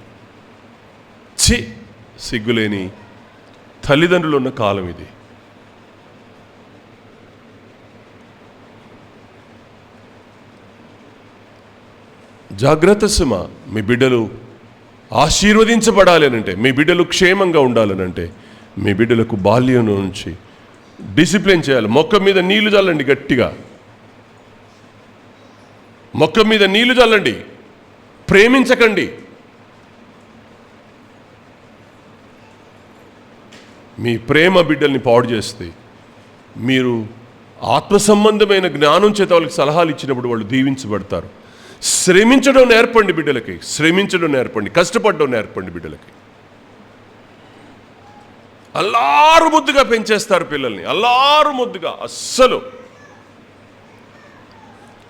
సిగ్గులేని తల్లిదండ్రులు ఉన్న కాలం ఇది. జాగ్రత్త సుమ. మీ బిడ్డలు ఆశీర్వదించబడాలి అనంటే, మీ బిడ్డలు క్షేమంగా ఉండాలనంటే మీ బిడ్డలకు బాల్యం నుంచి డిసిప్లిన్ చేయాలి. మొక్క మీద నీళ్లు చల్లండి, గట్టిగా మొక్క మీద నీళ్లు చల్లండి. ప్రేమించకండి. మీ ప్రేమ బిడ్డల్ని పాడు చేస్తే, మీరు ఆత్మ సంబంధమైన జ్ఞానం చేత వాళ్ళకి సలహాలు ఇచ్చినప్పుడు వాళ్ళు దీవించబడతారు. శ్రమించడం నేర్పండి బిడ్డలకి, కష్టపడడం నేర్పండి బిడ్డలకి. అల్లారు ముద్దుగా పెంచేస్తారు పిల్లల్ని, అల్లారు ముద్దుగా. అస్సలు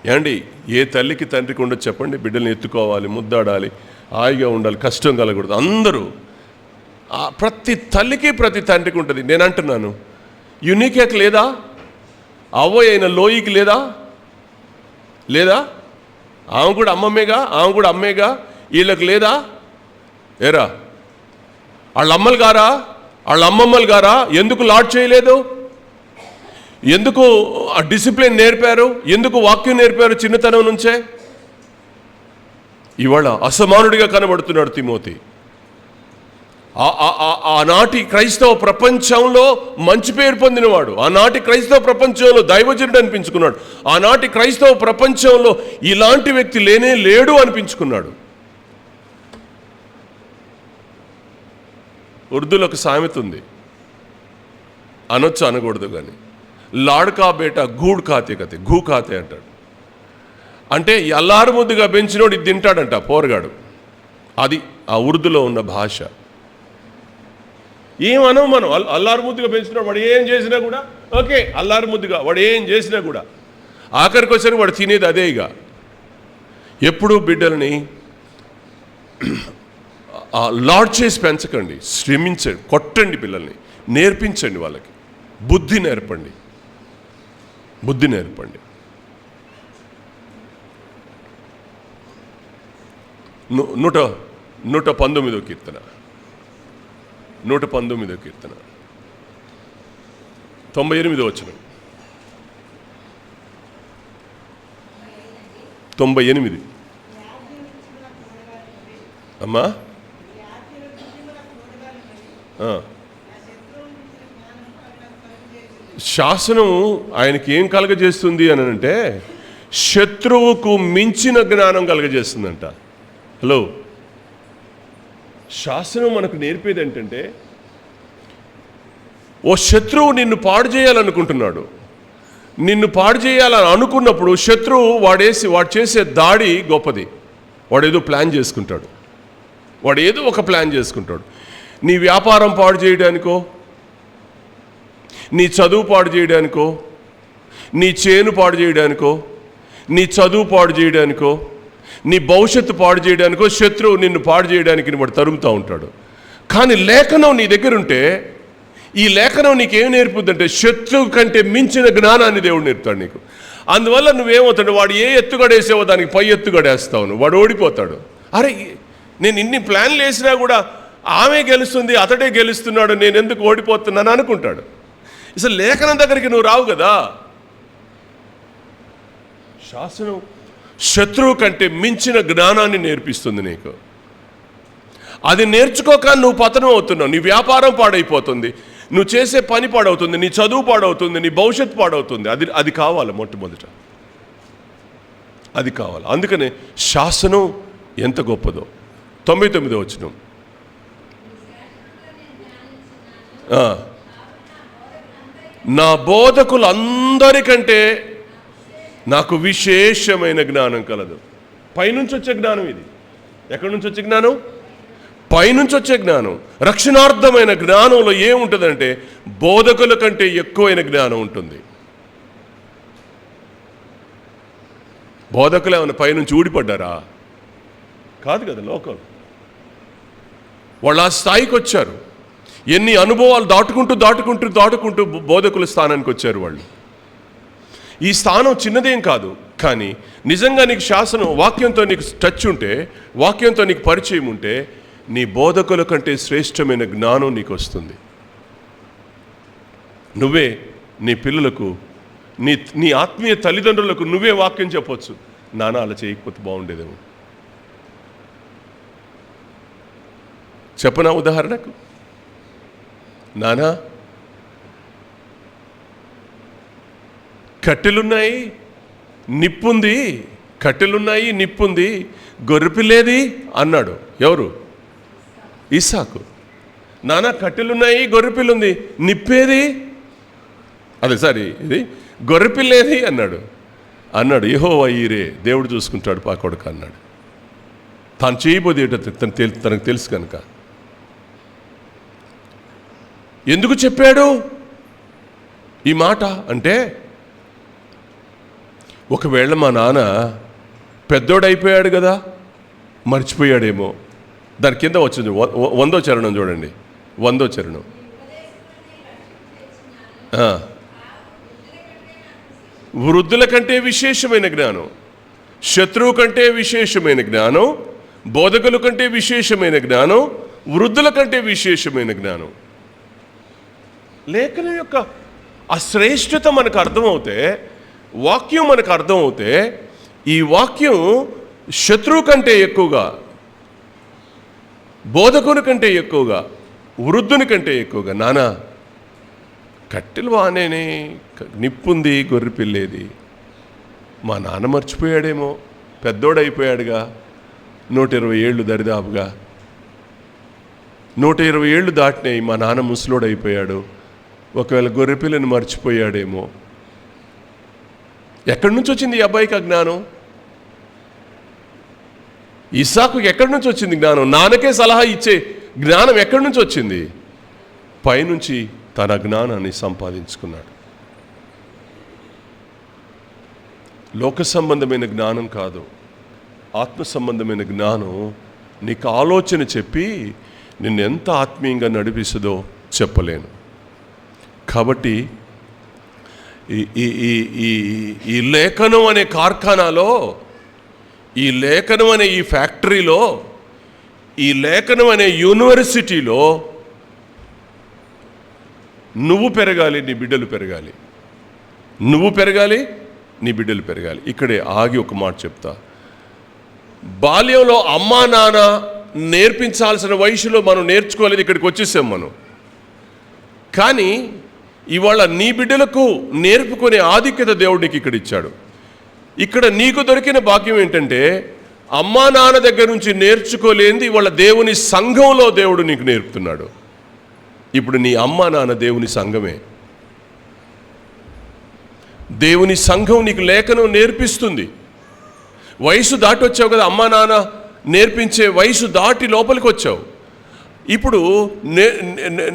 ఏమండి, ఏ తల్లికి తండ్రికి ఉండదు చెప్పండి? బిడ్డల్ని ఎత్తుకోవాలి, ముద్దాడాలి, హాయిగా ఉండాలి, కష్టం కలగకూడదు. అందరూ ప్రతి తల్లికి ప్రతి తండ్రికి ఉంటుంది. నేను అంటున్నాను, యునికేక్ లేదా? అవ్వ అయిన లోయికి లేదా? ఆమె కూడా అమ్మేగా, వీళ్ళకి లేదా? ఏరా, వాళ్ళ అమ్మలు గారా, వాళ్ళ అమ్మమ్మలు గారా ఎందుకు లాడ్ చేయలేదు? ఎందుకు ఆ డిసిప్లిన్ నేర్పారు? ఎందుకు వాక్యం నేర్పారు చిన్నతనం నుంచే? ఇవాళ అసమానుడిగా కనబడుతున్నాడు తిమోతి. ఆనాటి క్రైస్తవ ప్రపంచంలో మంచి పేరు పొందినవాడు, ఆనాటి క్రైస్తవ ప్రపంచంలో దైవజనుడు అనిపించుకున్నాడు, ఆనాటి క్రైస్తవ ప్రపంచంలో ఇలాంటి వ్యక్తి లేడు అనిపించుకున్నాడు. ఉర్దూలో ఒక సామెత ఉంది, అనొచ్చు అనకూడదు కానీ, లాడ్కా బేట గూడు కాతే కతే గూ కాతే అంటాడు. అంటే అల్లారు ముద్దుగా పెంచినోడు ఇది తింటాడంట పోరగాడు. అది ఆ ఉర్దూలో ఉన్న భాష. ఏమనవు మనం, అల్లారు ముద్దుగా పెంచినాడు వాడు ఏం చేసినా కూడా ఓకే, అల్లారు ముద్దుగా వాడు ఏం చేసినా కూడా ఆఖరికి వచ్చారు వాడు తినేది అదే. ఇక ఎప్పుడూ బిడ్డలని లాడ్ చేసి పెంచకండి, శ్రమించండి, కొట్టండి, పిల్లల్ని నేర్పించండి, వాళ్ళకి బుద్ధి నేర్పండి, బుద్ధి నేర్పండి. 119వ కీర్తన 119వ కీర్తన 98వ వచనం. 98 అమ్మా. శాసనం ఆయనకి ఏం కలగజేస్తుంది అని అంటే శత్రువుకు మించిన జ్ఞానం కలగజేస్తుందంట. హలో, శాసనం మనకు నేర్పేది ఏంటంటే, ఓ శత్రువు నిన్ను పాడు చేయాలనుకుంటున్నాడు, నిన్ను పాడు చేయాలని అనుకున్నప్పుడు శత్రువు వాడు చేసే దాడి గొప్పది. వాడు ఏదో ప్లాన్ చేసుకుంటాడు, వాడు ఏదో ఒక ప్లాన్ చేసుకుంటాడు. నీ వ్యాపారం పాడు చేయడానికో, నీ చదువు పాడు చేయడానికో, నీ చేను పాడు చేయడానికో, నీ చదువు పాడు చేయడానికో, నీ భవిష్యత్తు పాడు చేయడానికో శత్రువు నిన్ను పాడు చేయడానికి వాడు తరుముతూ ఉంటాడు. కానీ లేఖనం నీ దగ్గర ఉంటే, ఈ లేఖనం నీకేం నేర్పుద్దంటే శత్రువు కంటే మించిన జ్ఞానాన్ని దేవుడు నేర్పుతాడు నీకు. అందువల్ల నువ్వేమవుతాడు, వాడు ఏ ఎత్తుగడేసావో దానికి పై ఎత్తుగడేస్తావు, వాడు ఓడిపోతాడు. అరే, నేను ఇన్ని ప్లాన్లు వేసినా కూడా ఆమె గెలుస్తుంది, అతడే గెలుస్తున్నాడు, నేను ఎందుకు ఓడిపోతున్నాను అనుకుంటాడు. అసలు లేఖనం దగ్గరికి నువ్వు రావు కదా. శాసనం శత్రువు కంటే మించిన జ్ఞానాన్ని నేర్పిస్తుంది నీకు. అది నేర్చుకోక నువ్వు పతనం అవుతున్నావు, నీ వ్యాపారం పాడైపోతుంది, నువ్వు చేసే పని పాడవుతుంది, నీ చదువు పాడవుతుంది, నీ భవిష్యత్తు పాడవుతుంది. అది కావాలి, మొట్టమొదట అది కావాలి. అందుకనే శాసనం ఎంత గొప్పదో. 99వ వచనం. నా బోధకులందరికంటే నాకు విశేషమైన జ్ఞానం కలదు. పైనుంచి వచ్చే జ్ఞానం ఇది. ఎక్కడి నుంచి వచ్చే జ్ఞానం? పైనుంచి వచ్చే జ్ఞానం. రక్షణార్థమైన జ్ఞానంలో ఏముంటుందంటే బోధకుల కంటే ఎక్కువైన జ్ఞానం ఉంటుంది. బోధకులు ఏమైనా పైనుంచి ఊడిపడ్డారా? కాదు కదా. లోకం వాళ్ళు ఆ స్థాయికి వచ్చారు. ఎన్ని అనుభవాలు దాటుకుంటూ బోధకుల స్థానానికి వచ్చారు వాళ్ళు. ఈ స్థానం చిన్నదేం కాదు, కానీ నిజంగా నీకు శాసనం వాక్యంతో నీకు టచ్ ఉంటే, వాక్యంతో నీకు పరిచయం ఉంటే, నీ బోధకుల కంటే శ్రేష్టమైన జ్ఞానం నీకు వస్తుంది. నువ్వే నీ పిల్లలకు, నీ ఆత్మీయ తల్లిదండ్రులకు నువ్వే వాక్యం చెప్పొచ్చు. నాన్న అలా చేయకపోతే బాగుండేదేమో. చెప్పనా ఉదాహరణకు, నానా కట్టెలున్నాయి నిప్పుంది, కట్టెలున్నాయి నిప్పుంది, గొర్రెపిల్లేది అన్నాడు. ఎవరు? ఇస్సాకు. నానా కట్టెలున్నాయి గొర్రెపిల్లుంది, నిప్పేది, అదే సారీ ఇది గొర్రెపిల్లేది అన్నాడు. యెహోవా ఈరే, దేవుడు చూసుకుంటాడు పా కొడుకు అన్నాడు. తాను చేయబోదే తనకు తెలుసు కనుక. ఎందుకు చెప్పాడు ఈ మాట అంటే, ఒకవేళ మా నాన్న పెద్దోడైపోయాడు కదా, మర్చిపోయాడేమో. దాని కింద వచ్చింది 100వ చరణం చూడండి. 100వ చరణం. వృద్ధుల కంటే విశేషమైన జ్ఞానం, శత్రువు కంటే విశేషమైన జ్ఞానం, బోధకుల కంటే విశేషమైన జ్ఞానం, వృద్ధుల కంటే విశేషమైన జ్ఞానం. లేఖనం యొక్క ఆ శ్రేష్టత మనకు అర్థమవుతే, వాక్యం మనకు అర్థమవుతే, ఈ వాక్యం శత్రువు కంటే ఎక్కువగా, బోధకుని కంటే ఎక్కువగా, వృద్ధుని కంటే ఎక్కువగా, నానా కట్టెలు బాగానే, నిప్పుంది, గొర్రె పిల్లేది, మా నాన్న మర్చిపోయాడేమో, పెద్దోడైపోయాడుగా, 120 ఏళ్ళు దరిదాపుగా, 120 ఏళ్ళు దాటినాయి, మా నాన్న ముసలోడైపోయాడు, ఒకవేళ గొర్రెపిల్లని మర్చిపోయాడేమో. ఎక్కడి నుంచి వచ్చింది ఈ అబ్బాయికి ఆ జ్ఞానం? ఇస్సాకుకి ఎక్కడి నుంచి వచ్చింది జ్ఞానం? నాన్నకే సలహా ఇచ్చే జ్ఞానం ఎక్కడి నుంచి వచ్చింది? పైనుంచి తన జ్ఞానాన్ని సంపాదించుకున్నాడు. లోక సంబంధమైన జ్ఞానం కాదు, ఆత్మ సంబంధమైన జ్ఞానం నీకు ఆలోచన చెప్పి నిన్ను ఎంత ఆత్మీయంగా నడిపిస్తుందో చెప్పలేను. కాబట్టి ఈ లేఖనం అనే కార్ఖానాలో, ఈ లేఖనం అనే ఈ ఫ్యాక్టరీలో, ఈ లేఖనం అనే యూనివర్సిటీలో నువ్వు పెరగాలి, నీ బిడ్డలు పెరగాలి. నువ్వు పెరగాలి, నీ బిడ్డలు పెరగాలి. ఇక్కడే ఆగి ఒక మాట చెప్తా. బాల్యంలో అమ్మా నాన్న నేర్పించాల్సిన వయసులో మనం నేర్చుకోలేదు, ఇక్కడికి వచ్చేసాం మనం. కానీ ఇవాళ నీ బిడ్డలకు నేర్పుకునే ఆధిక్యత దేవుడు నీకు ఇక్కడ ఇచ్చాడు. ఇక్కడ నీకు దొరికిన భాగ్యం ఏంటంటే, అమ్మా నాన్న దగ్గర నుంచి నేర్చుకోలేంది ఇవాళ దేవుని సంఘంలో దేవుడు నీకు నేర్పుతున్నాడు. ఇప్పుడు నీ అమ్మా నాన్న దేవుని సంఘమే. దేవుని సంఘం నీకు లేఖనం నేర్పిస్తుంది. వయసు దాటి వచ్చావు కదా, అమ్మా నాన్న నేర్పించే వయసు దాటి లోపలికి వచ్చావు. ఇప్పుడు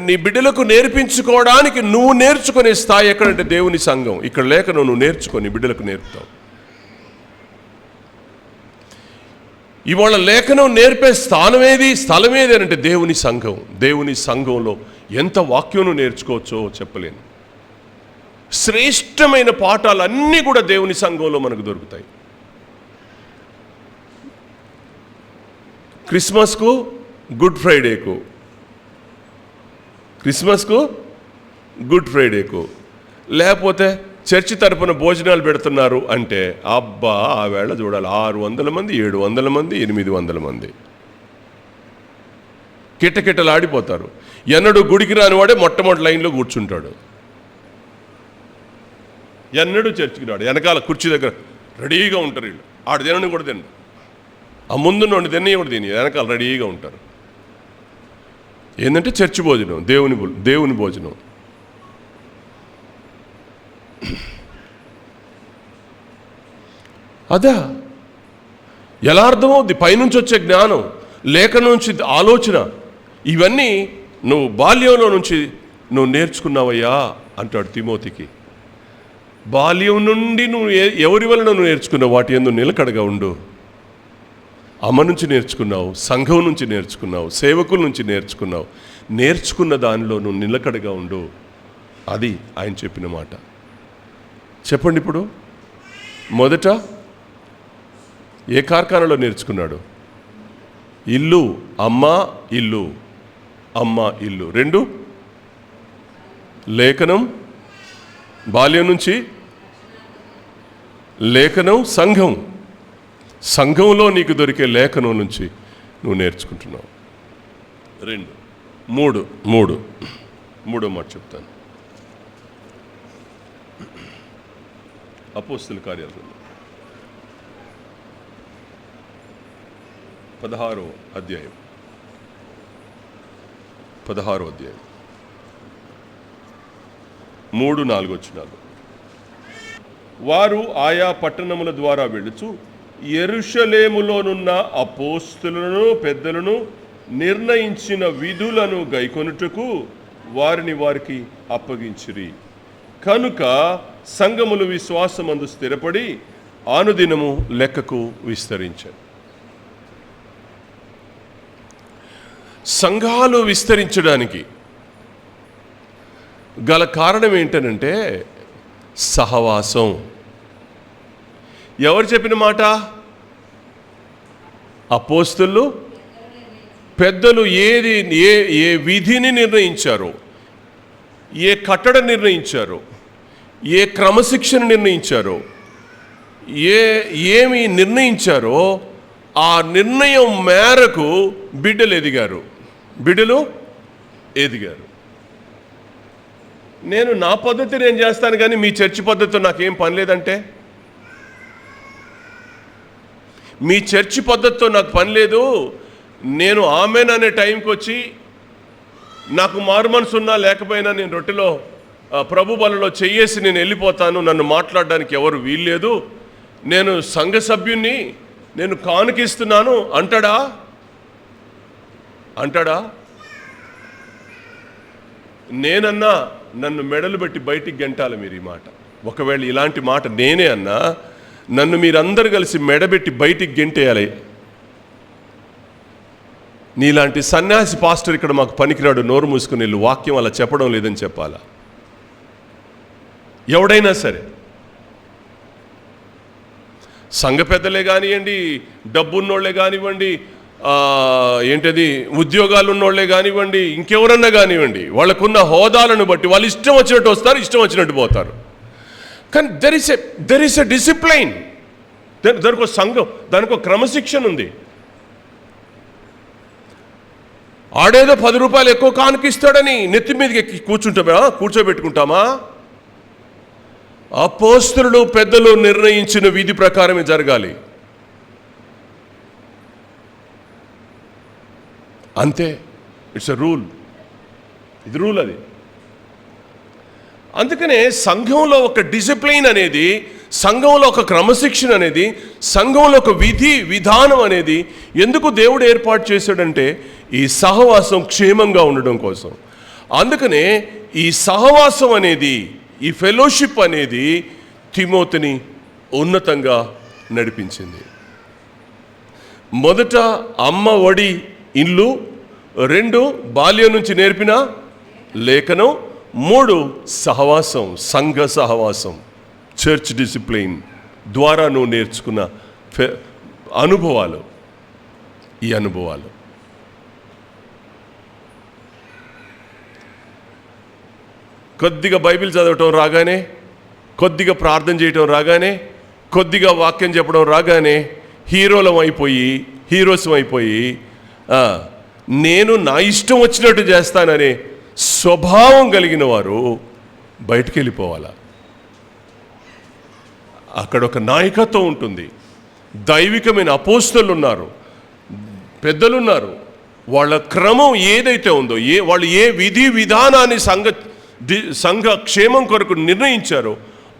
నీ బిడ్డలకు నేర్పించుకోవడానికి నువ్వు నేర్చుకునే స్థాయి ఎక్కడంటే దేవుని సంఘం. ఇక్కడ లేఖనం నువ్వు నేర్చుకొని బిడ్డలకు నేర్పుతావు. ఇవాళ లేఖనం నేర్పే స్థలం ఏది అంటే దేవుని సంఘం. దేవుని సంఘంలో ఎంత వాక్యం నేర్చుకోవచ్చో చెప్పలేను. శ్రేష్టమైన పాఠాలన్నీ కూడా దేవుని సంఘంలో మనకు దొరుకుతాయి. క్రిస్మస్కు, గుడ్ ఫ్రైడేకు, లేకపోతే చర్చి తరపున భోజనాలు పెడుతున్నారు అంటే అబ్బా ఆ వేళ చూడాలి 600 మంది, 700 మంది, 800 మంది కిటకిటలాడిపోతారు. ఎన్నడూ గుడికి రానివాడే మొట్టమొదటి లైన్లో కూర్చుంటాడు. ఎన్నడూ చర్చికి రాడు, వెనకాల కుర్చీ దగ్గర రెడీగా ఉంటారు. వీళ్ళు ఆడు తినని కూడా తినడు, ఆ ముందున్న తిని కూడా తిని వెనకాల రెడీగా ఉంటారు. ఏంటంటే చర్చి భోజనం, దేవుని భోజనం. అదా ఎలా అర్థమవుద్ది? పైనుంచి వచ్చే జ్ఞానం, లేఖ నుంచి ఆలోచన, ఇవన్నీ నువ్వు బాల్యంలో నుంచి నువ్వు నేర్చుకున్నావయ్యా అంటాడు తిమోతికి. బాల్యం నుండి నువ్వు ఎవరి వలన నువ్వు నేర్చుకున్నావు, వాటి యందు నిలకడగా ఉండు. అమ్మ నుంచి నేర్చుకున్నావు, సంఘం నుంచి నేర్చుకున్నావు, సేవకుల నుంచి నేర్చుకున్నావు. నేర్చుకున్న దానిలో నువ్వు నిలకడగా ఉండు. అది ఆయన చెప్పిన మాట. చెప్పండి, ఇప్పుడు మొదట ఏ కార్ఖానాలో నేర్చుకున్నాడు? ఇల్లు, అమ్మ ఇల్లు, అమ్మ ఇల్లు. 2 లేఖనం, బాల్యం నుంచి లేఖనం, సంఘం. సంఘంలో నీకు దొరికే లేఖనం నుంచి నువ్వు నేర్చుకుంటున్నావు. 2 మూడో మాట చెప్తాను. అపోస్తలుల కార్యాలు 16వ అధ్యాయం 3-4 వచనాలు. వారు ఆయా పట్టణముల ద్వారా వెళ్ళుచు యెరూషలేములోనున్న అపోస్తలులను పెద్దలను నిర్ణయించిన విధులను గైకొనుటకు వారికి అప్పగించిరి. కనుక సంఘములు విశ్వాసమందు స్థిరపడి అనుదినము లెక్కకు విస్తరించారు. సంఘాలు విస్తరించడానికి గల కారణం ఏంటనంటే సహవాసం. ఎవరు చెప్పిన మాట? అపోస్తలులు, పెద్దలు ఏ విధిని నిర్ణయించారో, ఏ కట్టడ నిర్ణయించారో, ఏ క్రమశిక్షణ నిర్ణయించారో, ఏమి నిర్ణయించారో ఆ నిర్ణయం మేరకు బిడ్డలు ఎదిగారు. నేను నా పద్ధతి నేను చేస్తాను కానీ మీ చర్చి పద్ధతితో నాకేం పని లేదంటే, మీ చర్చి పద్ధతితో నాకు పని లేదు, నేను ఆమెన్ అనే టైంకి వచ్చి నాకు మారు మనసు ఉన్నా లేకపోయినా నేను రొట్టెలో ప్రభు బలలో చెయ్యేసి నేను వెళ్ళిపోతాను, నన్ను మాట్లాడడానికి ఎవరు వీల్లేదు, నేను సంఘ సభ్యుణ్ణి, నేను కానుకిస్తున్నాను అంటాడా? నేనన్నా నన్ను మెడలు పెట్టి బయటికి గెంటాలి మీరు ఈ మాట. ఒకవేళ ఇలాంటి మాట నేనే అన్నా నన్ను మీరందరూ కలిసి మెడబెట్టి బయటికి గెంటేయాలి. నీలాంటి సన్యాసి పాస్టర్ ఇక్కడ మాకు పనికిరాడు, నోరు మూసుకుని వెళ్ళు, వాక్యం అలా చెప్పడం లేదని చెప్పాలా? ఎవడైనా సరే, సంఘ పెద్దలే కానివ్వండి, డబ్బున్నోళ్లే కానివ్వండి, ఉద్యోగాలు ఉన్నోళ్లే కానివ్వండి, ఇంకెవరన్నా కానివ్వండి, వాళ్ళకున్న హోదాలను బట్టి వాళ్ళు ఇష్టం వచ్చినట్టు వస్తారు, ఇష్టం వచ్చినట్టు పోతారు. కానీ దెర్ ఇస్ ఎ డిసిప్లైన్, దానికి ఒక సంఘం, దానికి ఒక క్రమశిక్షణ ఉంది. ఆడేదో 10 రూపాయలు ఎక్కువ కానుకిస్తాడని నెత్తి మీదకి ఎక్కి కూర్చోబెట్టుకుంటామా? అపోస్తలులు పెద్దలు నిర్ణయించిన విధి ప్రకారమే జరగాలి, అంతే. ఇట్స్ ఎ రూల్, ఇది రూల్ అది. అందుకనే సంఘంలో ఒక డిసిప్లైన్ అనేది, సంఘంలో ఒక క్రమశిక్షణ అనేది, సంఘంలో ఒక విధి విధానం అనేది ఎందుకు దేవుడు ఏర్పాటు చేశాడంటే ఈ సహవాసం క్షేమంగా ఉండడం కోసం. అందుకనే ఈ సహవాసం అనేది, ఈ ఫెలోషిప్ అనేది తిమోతిని ఉన్నతంగా నడిపించింది. మొదట అమ్మ ఒడి ఇల్లు, 2 బాల్యం నుంచి నేర్పిన లేఖనం, 3 సహవాసం, సంఘ సహవాసం, చర్చ్ డిసిప్లైన్ ద్వారా నువ్వు నేర్చుకున్న అనుభవాలు. ఈ అనుభవాలు కొద్దిగా బైబిల్ చదవటం రాగానే, కొద్దిగా ప్రార్థన చేయటం రాగానే, కొద్దిగా వాక్యం చెప్పడం రాగానే హీరోసం అయిపోయి నేను నా ఇష్టం వచ్చినట్టు చేస్తాననే స్వభావం కలిగిన వారు బయటికి వెళ్ళిపోవాలా. అక్కడ ఒక నాయకత్వం ఉంటుంది, దైవికమైన అపోస్తలులు ఉన్నారు, పెద్దలున్నారు. వాళ్ళ క్రమం ఏదైతే ఉందో, వాళ్ళు ఏ విధి విధానాన్ని సంఘ క్షేమం కొరకు నిర్ణయించారో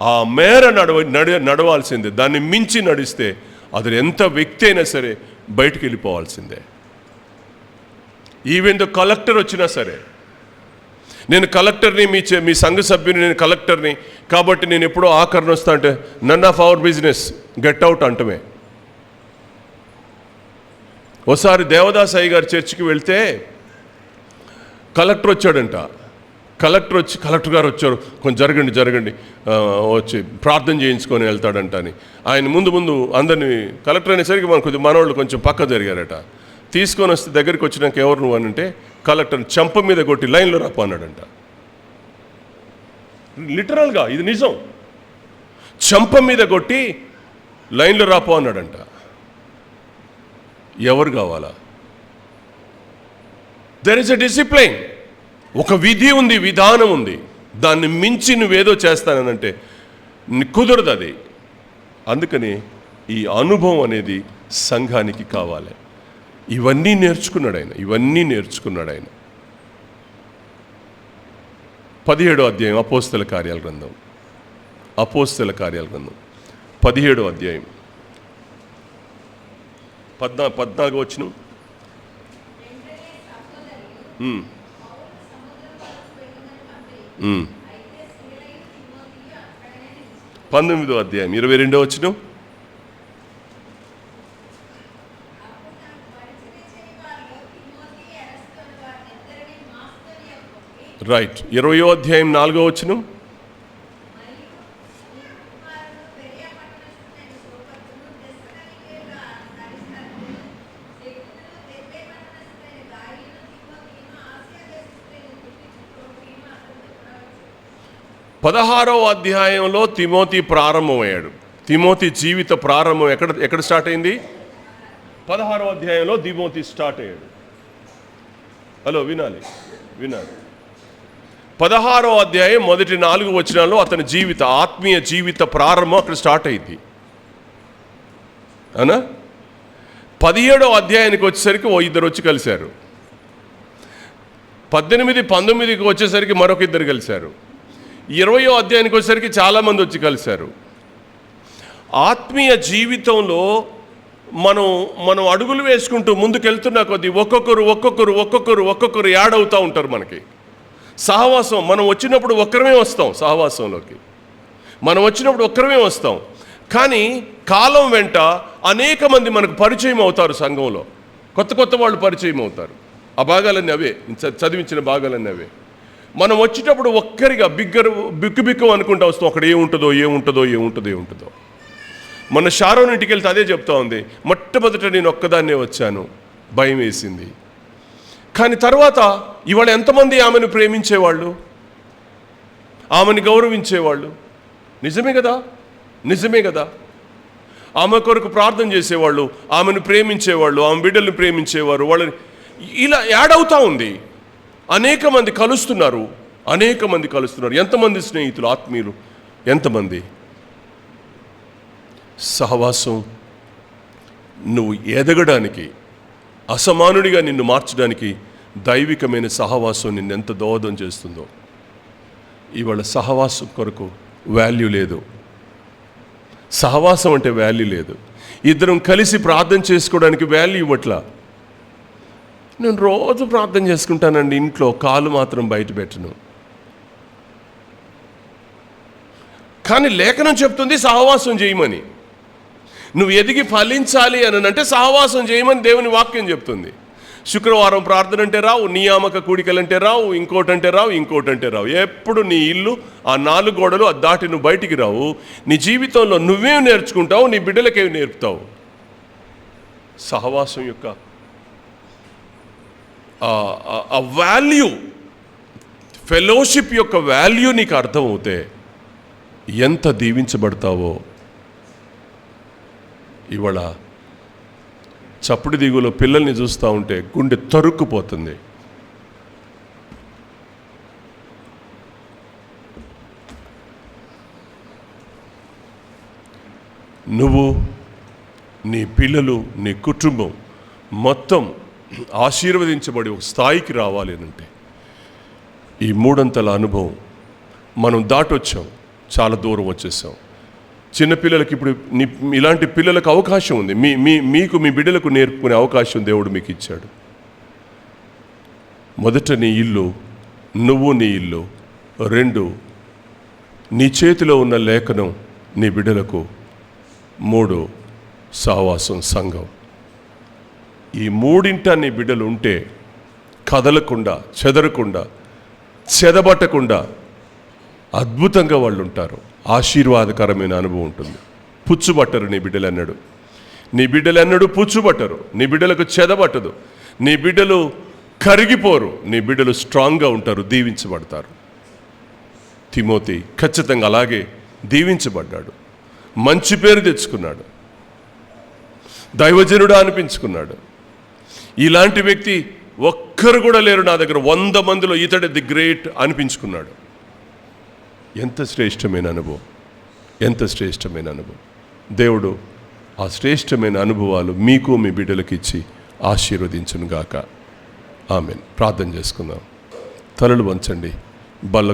ఆ మేర నడవాల్సిందే. దాన్ని మించి నడిస్తే అది ఎంత వ్యక్తి అయినా సరే బయటికి వెళ్ళిపోవాల్సిందే. ఈవెన్ ద కలెక్టర్ వచ్చినా సరే, నేను కలెక్టర్ని, మీ సంఘ సభ్యుని, నేను కలెక్టర్ని కాబట్టి నేను ఎప్పుడో ఆఖరణ వస్తా అంటే none of our business, get out అంటమే. ఒకసారి దేవదాస్ అయ్య గారి చర్చికి వెళ్తే కలెక్టర్ వచ్చాడంట. కలెక్టర్ గారు వచ్చారు, కొంచెం జరగండి వచ్చి ప్రార్థన చేయించుకొని వెళ్తాడంట అని ఆయన ముందు అందరినీ, కలెక్టర్ అనేసరికి మనవాళ్ళు కొంచెం పక్క జరిగారట. తీసుకొని వస్తే దగ్గరికి వచ్చినాక ఎవరు నువ్వు అని అంటే కలెక్టర్ చెంప మీద కొట్టి లైన్లో రాపో అన్నాడంట. లిటరల్గా ఇది నిజం. చెంప మీద కొట్టి లైన్లో రాపో అన్నాడంట. ఎవరు కావాలా? దెర్ ఇస్ ఎ డిసిప్లైన్, ఒక విధి ఉంది, విధానం ఉంది. దాన్ని మించి నువ్వేదో చేస్తానంటే కుదరదు అది. అందుకని ఈ అనుభవం అనేది సంఘానికి కావాలి. ఇవన్నీ నేర్చుకున్నాడు ఆయన. 17వ అధ్యాయం అపోస్తల కార్యాల గ్రంథం 17వ అధ్యాయం 14వ వచనం. మ్ 19వ అధ్యాయం 22వ వచనం. రైట్. 20వ అధ్యాయం 4వ వచనం. పదహారవ అధ్యాయంలో తిమోతి ప్రారంభమయ్యాడు. తిమోతి జీవిత ప్రారంభం ఎక్కడ స్టార్ట్ అయింది? 16వ అధ్యాయంలో తిమోతి స్టార్ట్ అయ్యాడు. హలో, వినాలి. 16వ అధ్యాయం మొదటి 4 వచనాల్లో అతని ఆత్మీయ జీవిత ప్రారంభం అక్కడ స్టార్ట్ అయింది. అవునా? 17వ అధ్యాయానికి వచ్చేసరికి 2 వచ్చి కలిశారు. 18, 19కి వచ్చేసరికి మరొక ఇద్దరు కలిశారు. 20వ అధ్యాయానికి వచ్చేసరికి చాలామంది వచ్చి కలిశారు. ఆత్మీయ జీవితంలో మనం అడుగులు వేసుకుంటూ ముందుకెళ్తున్న కొద్దీ ఒక్కొక్కరు యాడ్ అవుతూ ఉంటారు. మనకి సహవాసం, మనం వచ్చినప్పుడు ఒక్కరమే వస్తాం. సహవాసంలోకి మనం వచ్చినప్పుడు ఒక్కరమే వస్తాం. కానీ కాలం వెంట అనేక మంది మనకు పరిచయం అవుతారు. సంఘంలో కొత్త వాళ్ళు పరిచయం అవుతారు. ఆ భాగాలన్నీ అవే, చదివించిన భాగాలన్నీ అవే. మనం వచ్చేటప్పుడు ఒక్కరిగా బిక్కు అనుకుంటూ వస్తాం. అక్కడ ఏముంటుందో. మన షారోన్ ఇంటికి వెళ్తే అదే చెప్తా ఉంది. మొట్టమొదట నేను ఒక్కదాన్నే వచ్చాను, భయం వేసింది. కానీ తర్వాత ఇవాళ ఎంతమంది ఆమెను ప్రేమించేవాళ్ళు, ఆమెను గౌరవించేవాళ్ళు. నిజమే కదా. ఆమె కొరకు ప్రార్థన చేసేవాళ్ళు, ఆమెను ప్రేమించేవాళ్ళు, ఆమె బిడ్డల్ని ప్రేమించేవారు. వాళ్ళని ఇలా యాడ్ అవుతూ ఉంది. అనేక మంది కలుస్తున్నారు. ఎంతమంది స్నేహితులు, ఆత్మీయులు, ఎంతమంది. సహవాసం నువ్వు ఎదగడానికి, అసమానుడిగా నిన్ను మార్చడానికి దైవికమైన సహవాసం నిన్నెంత దోహదం చేస్తుందో. ఇవాళ సహవాసం కొరకు వాల్యూ లేదు. సహవాసం అంటే వాల్యూ లేదు. ఇద్దరం కలిసి ప్రార్థన చేసుకోవడానికి వాల్యూ ఇవ్వట్లా. నేను రోజు ప్రార్థన చేసుకుంటానండి ఇంట్లో, కాలు మాత్రం బయట పెట్టను. కానీ లేఖనం చెప్తుంది సహవాసం చేయమని. నువ్వు ఎదిగి ఫలించాలి అని అంటే సహవాసం చేయమని దేవుని వాక్యం చెప్తుంది. శుక్రవారం ప్రార్థన అంటే రావు, నియామక కూడికలంటే రావు, ఇంకోటంటే రావు. ఎప్పుడు నీ ఇల్లు ఆ 4 గోడలు దాటి నువ్వు బయటికి రావు. నీ జీవితంలో నువ్వేం నేర్చుకుంటావు, నీ బిడ్డలకేమి నేర్పుతావు. సహవాసం యొక్క ఆ వాల్యూ, ఫెలోషిప్ యొక్క వాల్యూ నీకు అర్థమవుతే ఎంత దీవించబడతావో. ఇవాళ చప్పుడు దిగులో పిల్లల్ని చూస్తూ ఉంటే గుండె తరుక్కుపోతుంది. నువ్వు, నీ పిల్లలు, నీ కుటుంబం మొత్తం ఆశీర్వదించబడి ఒక స్థాయికి రావాలి అంటే ఈ 3 అంతల అనుభవం మనం దాటొచ్చాం. చాలా దూరం వచ్చేసాం. చిన్నపిల్లలకి ఇప్పుడు ఇలాంటి పిల్లలకు అవకాశం ఉంది. మీకు మీ బిడ్డలకు నేర్పుకునే అవకాశం దేవుడు మీకు ఇచ్చాడు. మొదట నీ ఇల్లు, నువ్వు నీ ఇల్లు. 2 నీ చేతిలో ఉన్న లేఖనం నీ బిడ్డలకు. 3 సహవాసం, సంఘం. ఈ 3 నీ బిడ్డలు ఉంటే కదలకుండా, చెదరకుండా, చెదబట్టకుండా అద్భుతంగా వాళ్ళు ఉంటారు. ఆశీర్వాదకరమైన అనుభవం ఉంటుంది. పుచ్చుబట్టరు నీ బిడ్డలన్నడు పుచ్చుబట్టరు. నీ బిడ్డలకు చెదబట్టదు. నీ బిడ్డలు కరిగిపోరు. నీ బిడ్డలు స్ట్రాంగ్గా ఉంటారు, దీవించబడతారు. తిమోతి ఖచ్చితంగా అలాగే దీవించబడ్డాడు. మంచి పేరు తెచ్చుకున్నాడు, దైవజనుడు అనిపించుకున్నాడు. ఇలాంటి వ్యక్తి ఒక్కరు కూడా లేరు నా దగ్గర. 100 మందిలో ఇతడే ది గ్రేట్ అనిపించుకున్నాడు. ఎంత శ్రేష్టమైన అనుభవం. దేవుడు ఆ శ్రేష్టమైన అనుభవాలు మీకు, మీ బిడ్డలకు ఇచ్చి ఆశీర్వదించును గాక. ఆమేన్. ప్రార్థన చేసుకుందాం. తలలు వంచండి. బల్ల